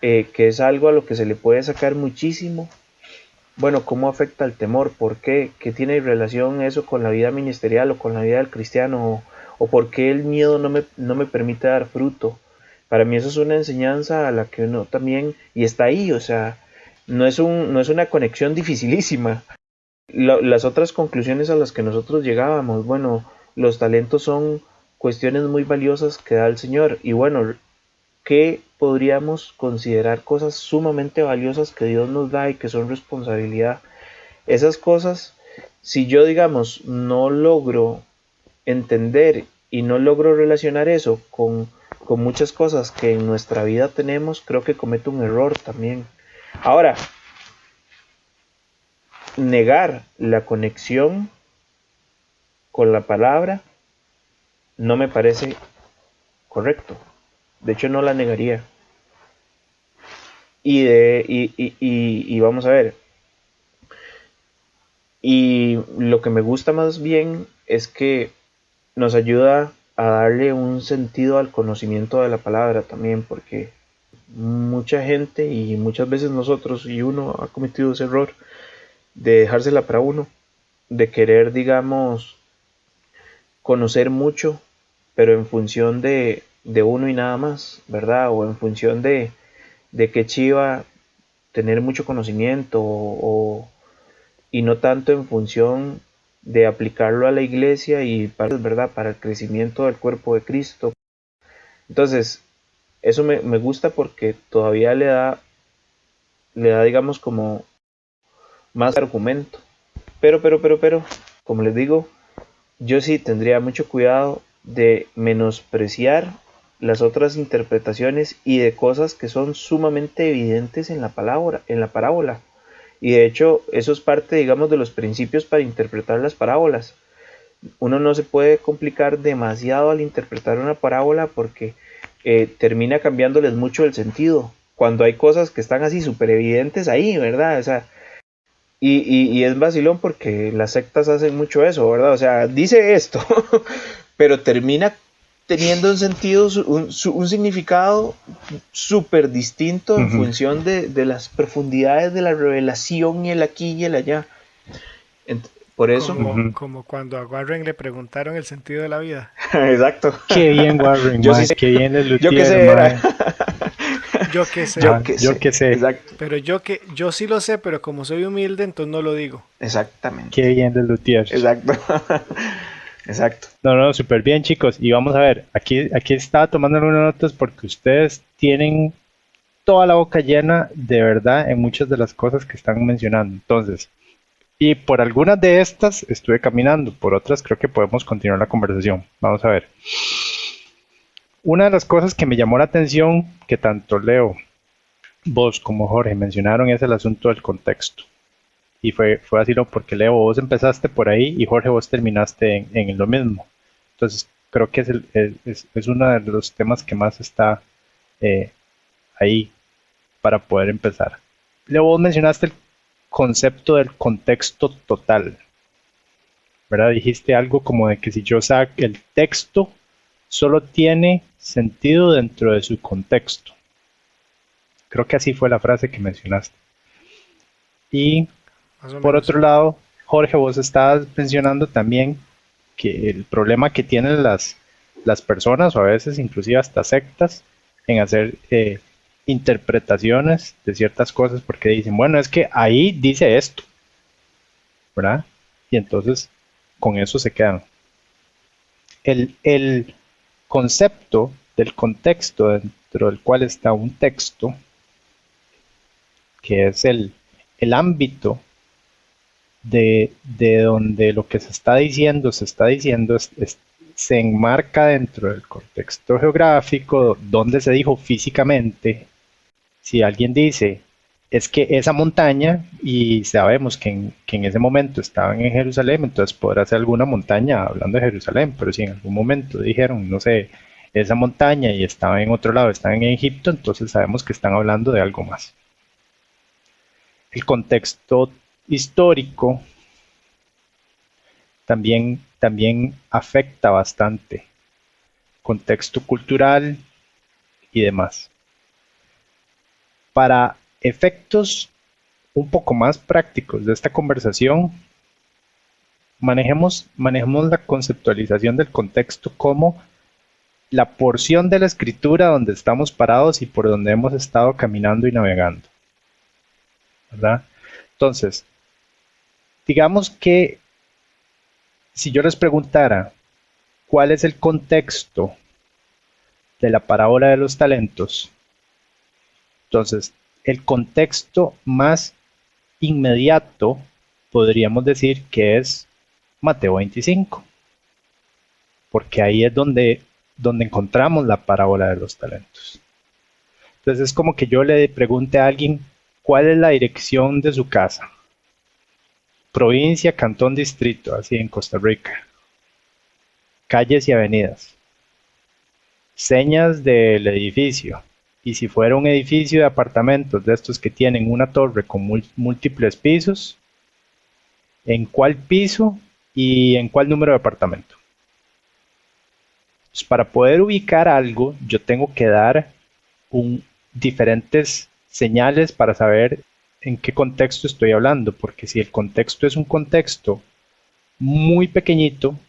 S2: que es algo a lo que se le puede sacar muchísimo. Bueno, ¿cómo afecta el temor? ¿Por qué? ¿Qué tiene relación eso con la vida ministerial o con la vida del cristiano? ¿O por qué el miedo no me permite dar fruto? Para mí eso es una enseñanza a la que uno también, y está ahí, o sea, no es una conexión dificilísima. Las otras conclusiones a las que nosotros llegábamos, bueno, los talentos son cuestiones muy valiosas que da el Señor, y bueno, ¿qué podríamos considerar cosas sumamente valiosas que Dios nos da y que son responsabilidad? Esas cosas, si yo, digamos, no logro entender y no logro relacionar eso con muchas cosas que en nuestra vida tenemos, creo que cometo un error también. Ahora, negar la conexión con la palabra no me parece correcto. De hecho, no la negaría. Y vamos a ver. Y lo que me gusta más bien es que nos ayuda a darle un sentido al conocimiento de la palabra también, porque mucha gente y muchas veces nosotros y uno ha cometido ese error de dejársela para uno, de querer, digamos, conocer mucho, pero en función de uno y nada más, ¿verdad? O en función de que chiva tener mucho conocimiento y no tanto en función de aplicarlo a la iglesia y ¿verdad? Para el crecimiento del cuerpo de Cristo. Entonces, eso me gusta porque todavía le da, digamos, como más argumento. Pero, como les digo, yo sí tendría mucho cuidado de menospreciar las otras interpretaciones y de cosas que son sumamente evidentes en la parábola. Y de hecho, eso es parte, digamos, de los principios para interpretar las parábolas. Uno no se puede complicar demasiado al interpretar una parábola porque termina cambiándoles mucho el sentido. Cuando hay cosas que están así súper evidentes ahí, ¿verdad? O sea, y es vacilón porque las sectas hacen mucho eso, ¿verdad? O sea, dice esto, pero termina teniendo un sentido, un significado súper distinto en función de las profundidades de la revelación y el aquí y el allá. Por eso.
S1: Como cuando a Warren le preguntaron el sentido de la vida.
S2: Exacto.
S3: Qué bien, Warren, qué bien el
S2: Yo que sé,
S1: Yo que sé.
S3: Yo que sé.
S2: Exacto.
S1: Pero yo sí lo sé, pero como soy humilde, entonces no lo digo.
S2: Exactamente.
S3: Qué bien de Lutier.
S2: Exacto. Exacto.
S3: No, súper bien, chicos. Y vamos a ver, aquí estaba tomando algunas notas porque ustedes tienen toda la boca llena de verdad en muchas de las cosas que están mencionando. Entonces, y por algunas de estas estuve caminando, por otras creo que podemos continuar la conversación. Vamos a ver. una de las cosas que me llamó la atención, que tanto Leo, vos como Jorge mencionaron, es el asunto del contexto. Y fue así, porque Leo, vos empezaste por ahí y Jorge, vos terminaste en lo mismo. Entonces, creo que es uno de los temas que más está ahí para poder empezar. Leo, vos mencionaste el concepto del contexto total, ¿verdad? Dijiste algo como de que si yo saco el texto, solo tiene sentido dentro de su contexto. Creo que así fue la frase que mencionaste. Y por otro lado, Jorge, vos estabas mencionando también que el problema que tienen las personas, o a veces inclusive hasta sectas, en hacer interpretaciones de ciertas cosas, porque dicen, bueno, es que ahí dice esto, ¿verdad? Y entonces con eso se quedan. El concepto del contexto dentro del cual está un texto, que es el ámbito de donde lo que se está diciendo se enmarca dentro del contexto geográfico, donde se dijo físicamente. Si alguien dice, es que esa montaña, y sabemos que en ese momento estaban en Jerusalén, entonces podrá ser alguna montaña hablando de Jerusalén, pero si en algún momento dijeron, no sé, esa montaña y estaba en otro lado, están en Egipto, entonces sabemos que están hablando de algo más. El contexto histórico también afecta bastante, contexto cultural y demás. Para efectos un poco más prácticos de esta conversación, manejemos la conceptualización del contexto como la porción de la escritura donde estamos parados y por donde hemos estado caminando y navegando, ¿verdad? Entonces, digamos que si yo les preguntara cuál es el contexto de la parábola de los talentos, entonces el contexto más inmediato podríamos decir que es Mateo 25, porque ahí es donde encontramos la parábola de los talentos. Entonces es como que yo le pregunte a alguien cuál es la dirección de su casa. Provincia, cantón, distrito, así en Costa Rica. Calles y avenidas. Señas del edificio. Y si fuera un edificio de apartamentos de estos que tienen una torre con múltiples pisos, ¿en cuál piso y en cuál número de apartamento? Pues para poder ubicar algo, yo tengo que dar diferentes señales para saber en qué contexto estoy hablando, porque si el contexto es un contexto muy pequeñito,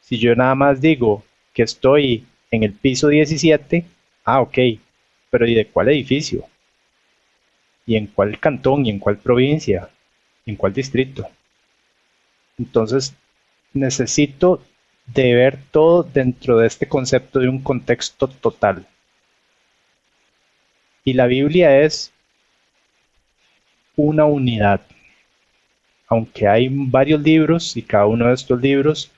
S3: si yo nada más digo que estoy en el piso 17, ok, pero ¿y de cuál edificio? ¿Y en cuál cantón? ¿Y en cuál provincia? ¿Y en cuál distrito? Entonces, necesito de ver todo dentro de este concepto de un contexto total. Y la Biblia es una unidad. Aunque hay varios libros y cada uno de estos libros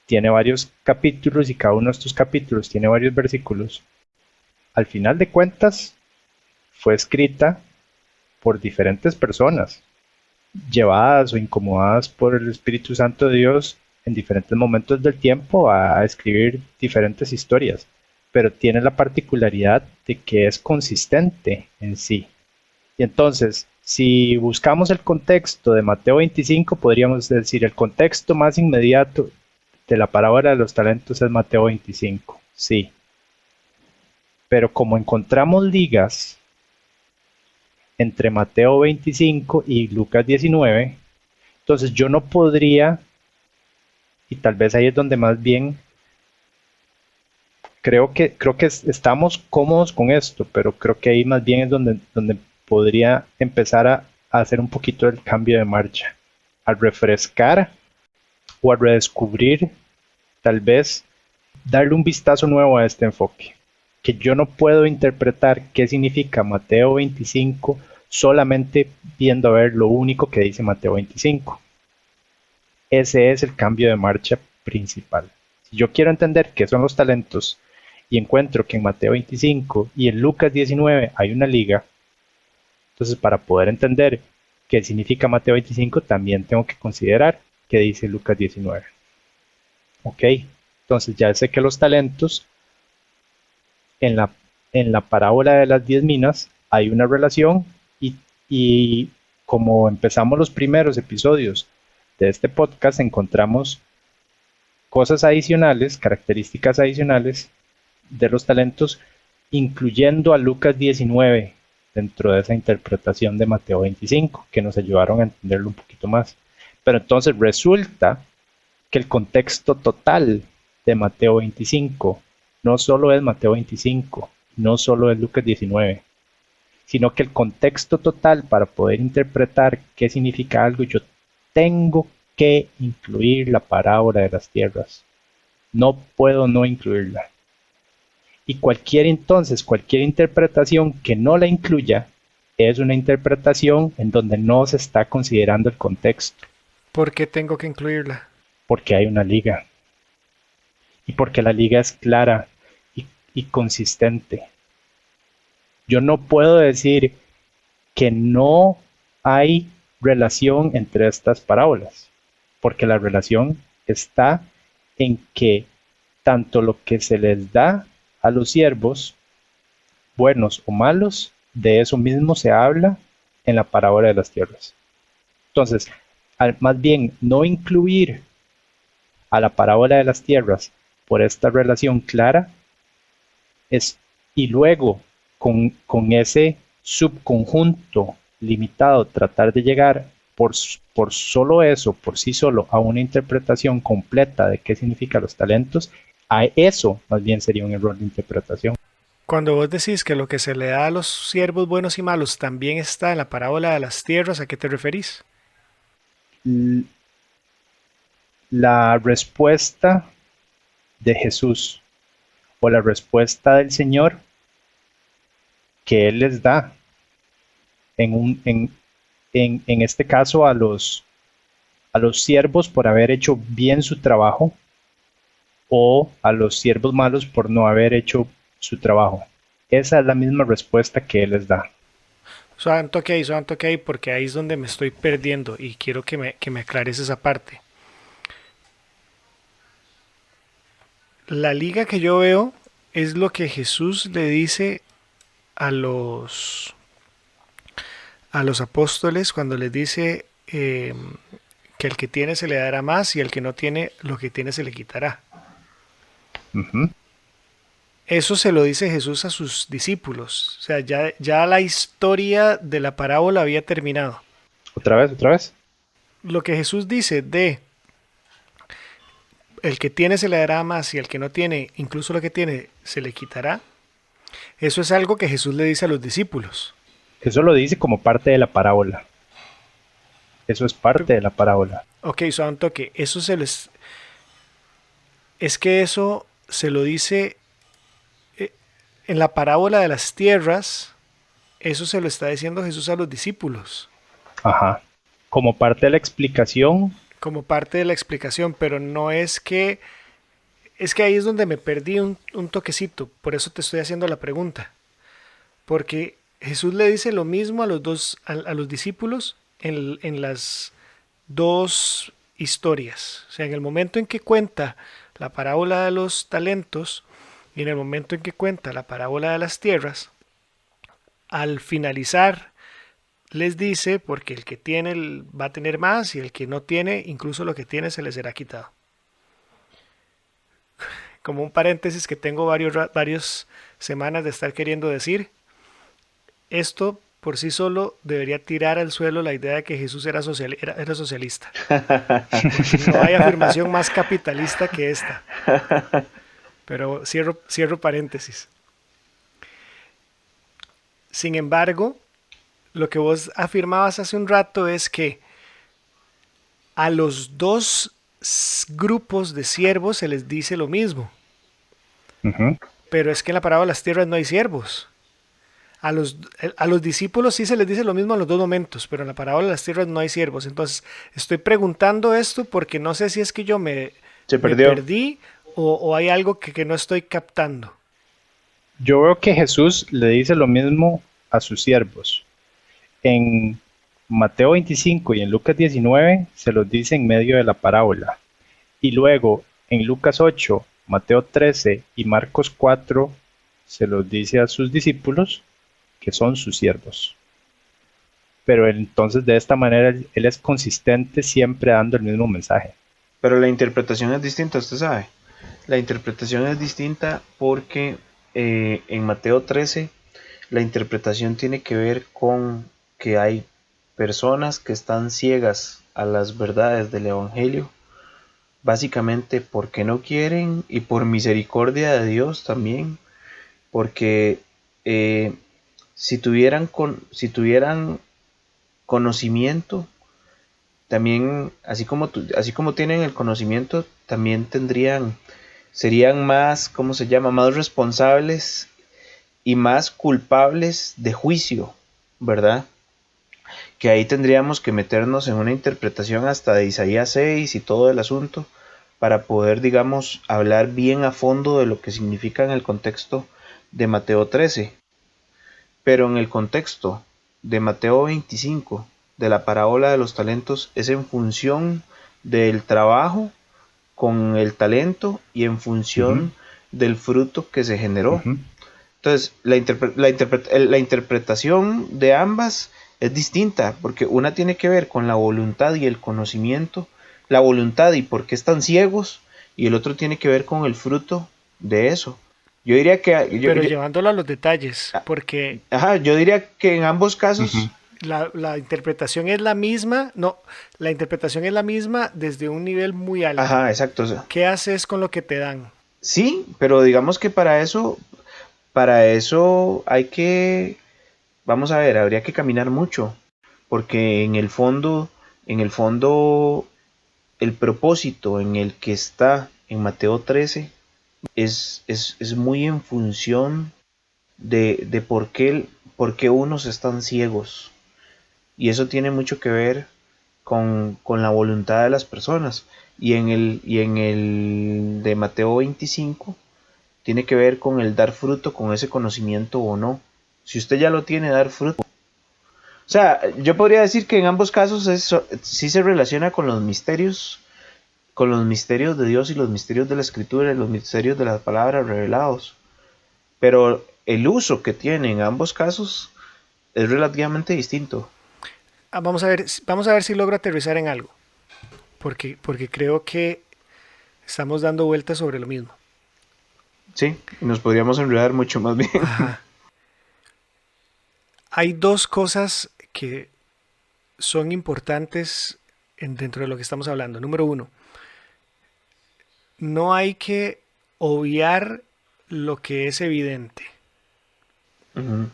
S3: tiene varios capítulos y cada uno de estos capítulos tiene varios versículos, al final de cuentas fue escrita por diferentes personas, llevadas o incomodadas por el Espíritu Santo de Dios en diferentes momentos del tiempo a escribir diferentes historias, pero tiene la particularidad de que es consistente en sí. Y entonces, si buscamos el contexto de Mateo 25, podríamos decir el contexto más inmediato de la parábola de los talentos es Mateo 25, sí. Pero como encontramos ligas entre Mateo 25 y Lucas 19, entonces yo no podría, y tal vez ahí es donde más bien creo que estamos cómodos con esto, pero creo que ahí más bien es donde podría empezar a hacer un poquito el cambio de marcha, a refrescar o a redescubrir, tal vez darle un vistazo nuevo a este enfoque, que yo no puedo interpretar qué significa Mateo 25 solamente viendo a ver lo único que dice Mateo 25. Ese es el cambio de marcha principal. Si yo quiero entender qué son los talentos y encuentro que en Mateo 25 y en Lucas 19 hay una liga, entonces para poder entender qué significa Mateo 25 también tengo que considerar qué dice Lucas 19. Ok, entonces ya sé que los talentos en la parábola de las 10 minas hay una relación y como empezamos los primeros episodios de este podcast, encontramos cosas adicionales, características adicionales de los talentos, incluyendo a Lucas 19 dentro de esa interpretación de Mateo 25, que nos ayudaron a entenderlo un poquito más. Pero entonces resulta que el contexto total de Mateo 25 no solo es Mateo 25, no solo es Lucas 19, sino que el contexto total para poder interpretar qué significa algo, yo tengo que incluir la parábola de las tierras. No puedo no incluirla. Y cualquier interpretación que no la incluya es una interpretación en donde no se está considerando el contexto.
S1: ¿Por qué tengo que incluirla?
S3: Porque hay una liga. Y porque la liga es clara y consistente. Yo no puedo decir que no hay relación entre estas parábolas, porque la relación está en que tanto lo que se les da a los siervos, buenos o malos, de eso mismo se habla en la parábola de las tierras. Entonces, más bien no incluir a la parábola de las tierras por esta relación clara y luego con ese subconjunto limitado tratar de llegar por solo eso, por sí solo, a una interpretación completa de qué significan los talentos, a eso más bien sería un error de interpretación.
S1: Cuando vos decís que lo que se le da a los siervos buenos y malos también está en la parábola de las tierras, ¿a qué te referís?
S3: La respuesta de Jesús o la respuesta del Señor que Él les da en este caso a los siervos por haber hecho bien su trabajo o a los siervos malos por no haber hecho su trabajo. Esa es la misma respuesta que Él les da.
S1: Suave un toque ahí, porque ahí es donde me estoy perdiendo y quiero que me aclares esa parte. La liga que yo veo es lo que Jesús le dice a los apóstoles cuando les dice que el que tiene se le dará más y el que no tiene, lo que tiene se le quitará.
S3: Uh-huh.
S1: Eso se lo dice Jesús a sus discípulos. O sea, ya la historia de la parábola había terminado.
S3: ¿Otra vez?
S1: Lo que Jesús dice de el que tiene se le dará más y el que no tiene, incluso lo que tiene, se le quitará. Eso es algo que Jesús le dice a los discípulos.
S3: Eso lo dice como parte de la parábola. Eso es parte de la parábola.
S1: Ok, un toque. Eso es que eso se lo dice en la parábola de las tierras. Eso se lo está diciendo Jesús a los discípulos.
S3: Ajá. Como parte de la explicación.
S1: Como parte de la explicación, pero no es que... Es que ahí es donde me perdí un toquecito. Por eso te estoy haciendo la pregunta. Porque Jesús le dice lo mismo a los discípulos en las dos historias. O sea, en el momento en que cuenta la parábola de los talentos y en el momento en que cuenta la parábola de las tierras, al finalizar les dice, porque el que tiene va a tener más y el que no tiene, incluso lo que tiene se le será quitado. Como un paréntesis que tengo varias semanas de estar queriendo decir, esto por sí solo debería tirar al suelo la idea de que Jesús era socialista. No hay afirmación más capitalista que esta. Pero cierro paréntesis. Sin embargo, lo que vos afirmabas hace un rato es que a los dos grupos de siervos se les dice lo mismo.
S3: Uh-huh.
S1: Pero es que en la parábola de las tierras no hay siervos. A los discípulos sí se les dice lo mismo en los dos momentos, pero en la parábola de las tierras no hay siervos. Entonces, estoy preguntando esto porque no sé si es que yo me perdí o hay algo que no estoy captando.
S3: Yo veo que Jesús le dice lo mismo a sus siervos. En Mateo 25 y en Lucas 19 se los dice en medio de la parábola. Y luego en Lucas 8, Mateo 13 y Marcos 4 se los dice a sus discípulos que son sus siervos. Pero entonces de esta manera él es consistente siempre dando el mismo mensaje.
S2: Pero la interpretación es distinta, usted sabe. La interpretación es distinta porque en Mateo 13 la interpretación tiene que ver con que hay personas que están ciegas a las verdades del Evangelio, básicamente porque no quieren y por misericordia de Dios también, porque eh, si tuvieran conocimiento, también, así como tienen el conocimiento, también serían más, ¿cómo se llama? Más responsables y más culpables de juicio, ¿verdad? Que ahí tendríamos que meternos en una interpretación hasta de Isaías 6 y todo el asunto para poder, digamos, hablar bien a fondo de lo que significa en el contexto de Mateo 13. Pero en el contexto de Mateo 25, de la parábola de los talentos, es en función del trabajo con el talento y en función del fruto que se generó. Entonces, la interpretación de ambas es distinta, porque una tiene que ver con la voluntad y el conocimiento, la voluntad y por qué están ciegos, y el otro tiene que ver con el fruto de eso. Yo diría que
S1: Pero llevándolo a los detalles, porque
S2: yo diría que en ambos casos,
S1: la interpretación es la misma, no, la interpretación es la misma desde un nivel muy alto.
S2: ajá, exacto. O sea,
S1: ¿Qué haces con lo que te dan?
S2: sí, pero digamos que para eso hay que, vamos a ver, habría que caminar mucho, porque en el fondo, el propósito en el que está en Mateo 13 es muy en función de por qué unos están ciegos. Y eso tiene mucho que ver con la voluntad de las personas. Y en el de Mateo 25 tiene que ver con el dar fruto con ese conocimiento o no. Si usted ya lo tiene, dar fruto. O sea, yo podría decir que en ambos casos sí se relaciona con los misterios de Dios y los misterios de la Escritura y los misterios de las palabras revelados. Pero el uso que tiene en ambos casos es relativamente distinto.
S1: Vamos a ver si logro aterrizar en algo, porque creo que estamos dando vueltas sobre lo mismo.
S2: Sí, y nos podríamos enredar mucho más bien.
S1: Ajá. Hay dos cosas que son importantes dentro de lo que estamos hablando. Número uno, no hay que obviar lo que es evidente.
S2: Ujú,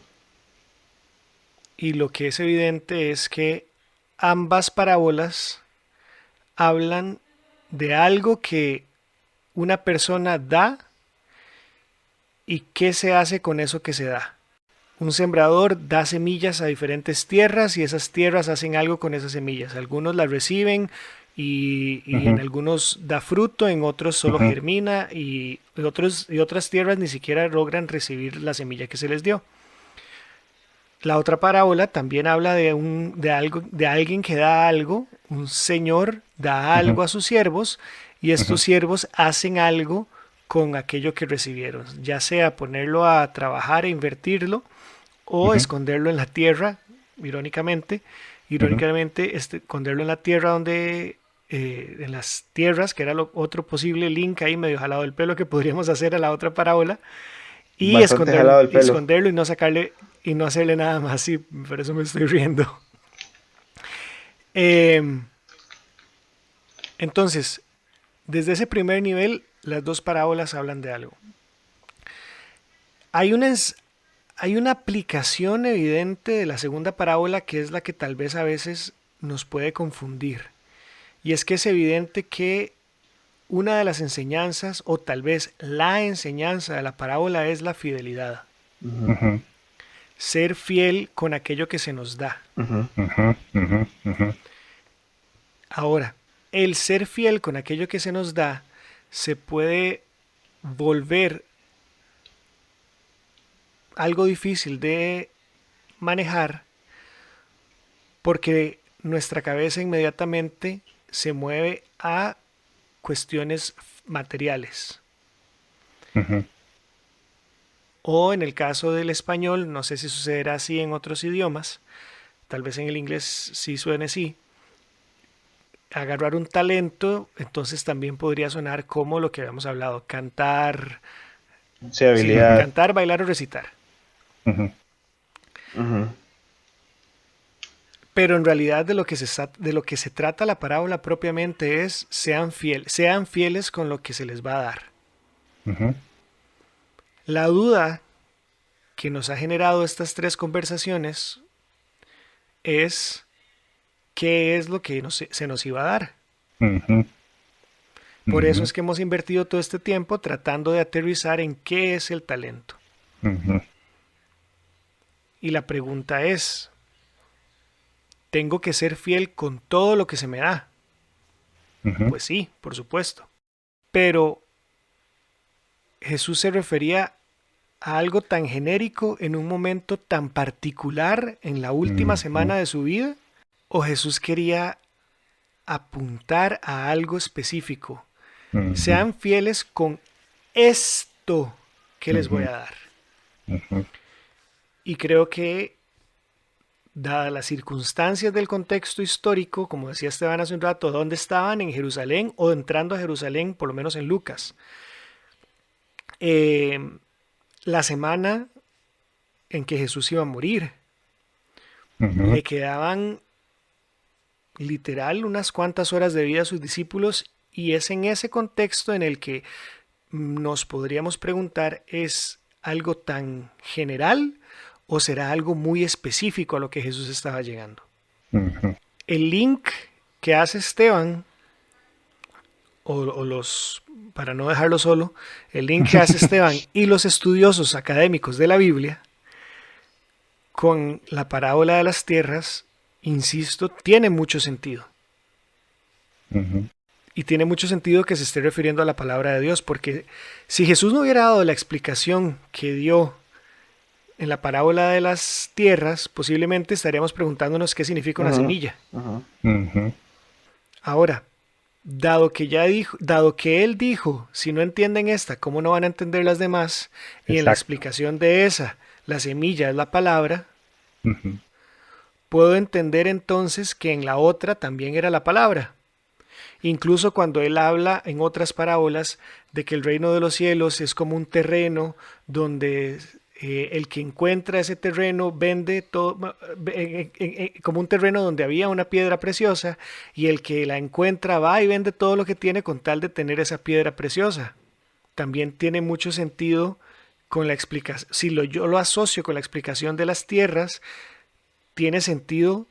S1: Y lo que es evidente es que ambas parábolas hablan de algo que una persona da y qué se hace con eso que se da. Un sembrador da semillas a diferentes tierras y esas tierras hacen algo con esas semillas. Algunos las reciben y en algunos da fruto, en otros solo germina y otras tierras ni siquiera logran recibir la semilla que se les dio. La otra parábola también habla de alguien que da algo, un señor da algo a sus siervos y estos siervos hacen algo con aquello que recibieron, ya sea ponerlo a trabajar e invertirlo o esconderlo en la tierra, irónicamente, esconderlo en la tierra donde en las tierras, que era otro posible link ahí medio jalado del pelo que podríamos hacer a la otra parábola,
S2: bastante jalado el
S1: y
S2: pelo.
S1: esconderlo y no sacarle y no hacerle nada más, sí, por eso me estoy riendo. Entonces, desde ese primer nivel, las dos parábolas hablan de algo. Hay una, hay una aplicación evidente de la segunda parábola que es la que tal vez a veces nos puede confundir. Y es que es evidente que una de las enseñanzas, o tal vez la enseñanza de la parábola, es la fidelidad.
S2: Ujú,
S1: Ser fiel con aquello que se nos da.
S2: ujú,
S1: Ahora, el ser fiel con aquello que se nos da se puede volver algo difícil de manejar porque nuestra cabeza inmediatamente se mueve a cuestiones materiales.
S3: Ujú.
S1: O en el caso del español, no sé si sucederá así en otros idiomas, tal vez en el inglés sí suene así, agarrar un talento, entonces también podría sonar como lo que habíamos hablado, cantar,
S2: Sí,
S1: sí,
S3: Ujú.
S2: habilidad.
S1: cantar, bailar o recitar.
S3: Ujú.
S2: Ujú.
S1: Pero en realidad de lo que se trata la parábola propiamente es sean fieles con lo que se les va a dar.
S3: Ujú.
S1: La duda que nos ha generado estas tres conversaciones es qué es lo que se nos iba a dar.
S3: Ujú.
S1: Por eso
S3: Ujú.
S1: es que hemos invertido todo este tiempo tratando de aterrizar en qué es el talento.
S3: Ujú.
S1: Y la pregunta es, ¿tengo que ser fiel con todo lo que se me da?
S3: Ujú.
S1: Pues sí, por supuesto. Pero Jesús se refería a algo tan genérico en un momento tan particular en la última
S3: Ujú.
S1: semana de su vida, o Jesús quería apuntar a algo específico.
S3: Ujú.
S1: Sean fieles con esto que les voy
S3: Ujú.
S1: a dar.
S3: Ujú.
S1: Y creo que, dadas las circunstancias del contexto histórico, como decía Esteban hace un rato, ¿dónde estaban? En Jerusalén o entrando a Jerusalén, por lo menos en Lucas. Eh, la semana en que Jesús iba a morir,
S3: Ujú.
S1: le quedaban literal unas cuantas horas de vida a sus discípulos y es en ese contexto en el que nos podríamos preguntar, ¿es algo tan general o será algo muy específico a lo que Jesús estaba llegando?
S3: Ujú.
S1: El link que hace Esteban, o los, para no dejarlo solo, el link que hace Esteban y los estudiosos académicos de la Biblia con la parábola de las tierras, insisto, tiene mucho sentido.
S3: Ujú.
S1: Y tiene mucho sentido que se esté refiriendo a la palabra de Dios, porque si Jesús no hubiera dado la explicación que dio en la parábola de las tierras, posiblemente estaríamos preguntándonos qué significa una
S2: Ujú.
S1: semilla.
S2: Ujú.
S3: Ujú.
S1: Ahora, dado que él dijo, si no entienden esta, ¿cómo no van a entender las demás? Y en la
S3: Exacto.
S1: explicación de esa, la semilla es la palabra,
S3: Ujú.
S1: puedo entender entonces que en la otra también era la palabra. Incluso cuando él habla en otras parábolas de que el reino de los cielos es como un terreno donde el que encuentra ese terreno vende todo, como un terreno donde había una piedra preciosa y el que la encuentra va y vende todo lo que tiene con tal de tener esa piedra preciosa. También tiene mucho sentido con la explicación, si yo lo asocio con la explicación de las tierras, tiene sentido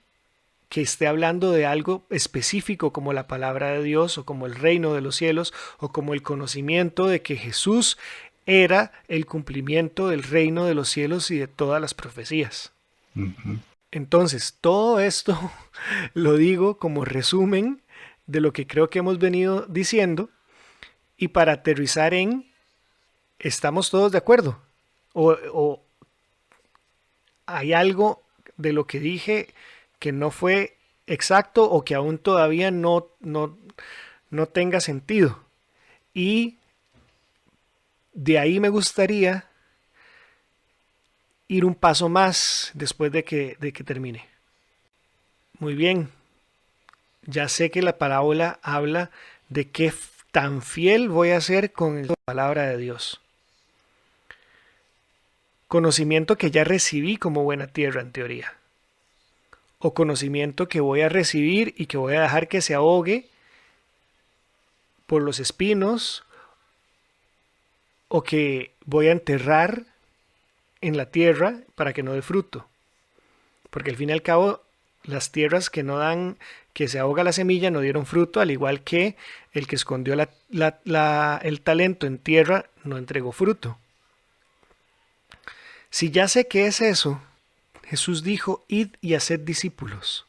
S1: que esté hablando de algo específico como la palabra de Dios o como el reino de los cielos o como el conocimiento de que Jesús era el cumplimiento del reino de los cielos y de todas las profecías.
S3: Ujú.
S1: Entonces, todo esto lo digo como resumen de lo que creo que hemos venido diciendo y para aterrizar en, ¿estamos todos de acuerdo? O hay algo de lo que dije que no fue exacto o que aún todavía no tenga sentido. Y de ahí me gustaría ir un paso más después de que termine. Muy bien, ya sé que la parábola habla de qué tan fiel voy a ser con la palabra de Dios. Conocimiento que ya recibí como buena tierra en teoría. O conocimiento que voy a recibir y que voy a dejar que se ahogue por los espinos o que voy a enterrar en la tierra para que no dé fruto. Porque al fin y al cabo, las tierras que no dan, que se ahoga la semilla, no dieron fruto, al igual que el que escondió el talento en tierra no entregó fruto. Si ya sé qué es eso, Jesús dijo, id y haced discípulos.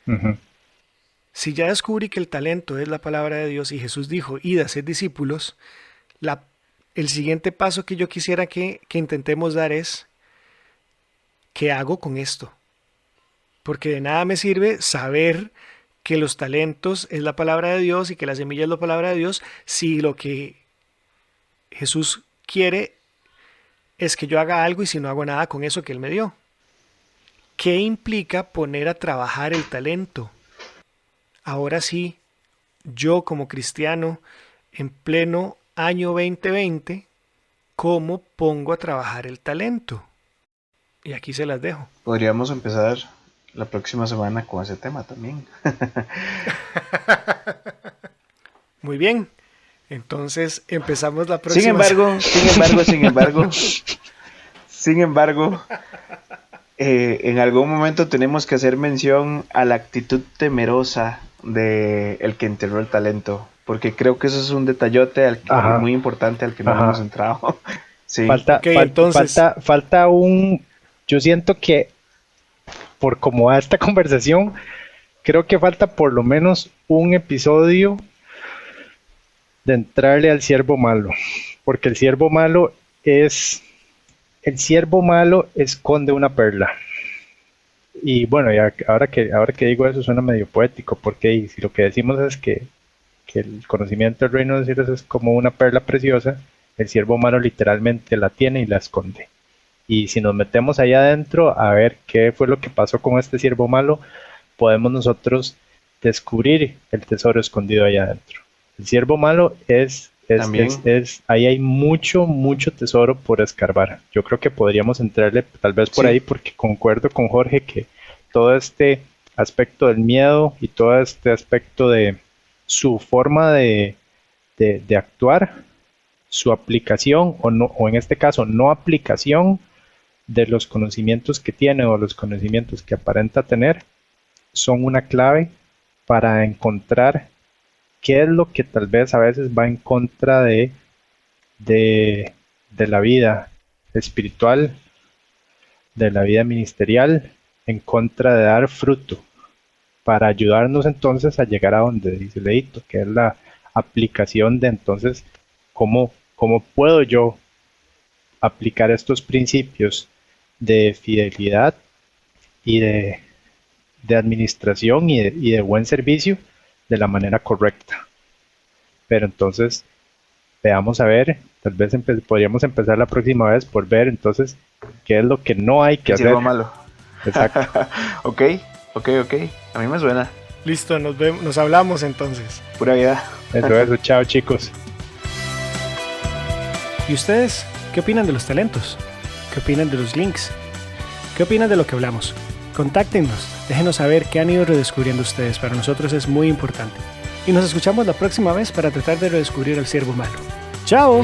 S3: Ujú.
S1: Si ya descubrí que el talento es la palabra de Dios y Jesús dijo, id a haced discípulos, la el siguiente paso que yo quisiera que intentemos dar es, ¿qué hago con esto? Porque de nada me sirve saber que los talentos es la palabra de Dios y que la semilla es la palabra de Dios si lo que Jesús quiere es que yo haga algo y si no hago nada con eso que Él me dio. ¿Qué implica poner a trabajar el talento? Ahora sí, yo como cristiano, en pleno año 2020, ¿cómo pongo a trabajar el talento? Y aquí se las dejo.
S2: Podríamos empezar la próxima semana con ese tema también.
S1: Muy bien. Entonces empezamos la próxima.
S2: Sin embargo, en algún momento tenemos que hacer mención a la actitud temerosa de el que enterró el talento, porque creo que eso es un detallote muy importante al que no hemos entrado. Sí.
S3: Falta un. Yo siento que por cómo va esta conversación, creo que falta por lo menos un episodio de entrarle al siervo malo, porque el siervo malo esconde una perla. Y bueno, ahora que digo eso suena medio poético, porque si lo que decimos es que el conocimiento del reino de los cielos es como una perla preciosa, el siervo malo literalmente la tiene y la esconde. Y si nos metemos allá adentro a ver qué fue lo que pasó con este siervo malo, podemos nosotros descubrir el tesoro escondido allá adentro. El siervo malo ahí hay mucho tesoro por escarbar. Yo creo que podríamos entrarle tal vez por ahí, porque concuerdo con Jorge que todo este aspecto del miedo y todo este aspecto de su forma de actuar, su aplicación o en este caso no aplicación de los conocimientos que tiene o los conocimientos que aparenta tener, son una clave para encontrar qué es lo que tal vez a veces va en contra de la vida espiritual, de la vida ministerial, en contra de dar fruto, para ayudarnos entonces a llegar a donde dice Leito, que es la aplicación de entonces cómo puedo yo aplicar estos principios de fidelidad y de administración y de buen servicio de la manera correcta. Pero entonces veamos a ver, tal vez podríamos empezar la próxima vez por ver entonces qué es lo que no hay que hacer.
S2: Malo.
S3: Exacto.
S2: Ok, a mí me suena.
S1: Listo, nos hablamos entonces.
S2: Pura vida.
S3: Eso, chao chicos.
S1: ¿Y ustedes qué opinan de los talentos? ¿Qué opinan de los links? ¿Qué opinan de lo que hablamos? Contáctenos, déjenos saber qué han ido redescubriendo ustedes, para nosotros es muy importante. Y nos escuchamos la próxima vez para tratar de redescubrir al siervo malo. ¡Chao!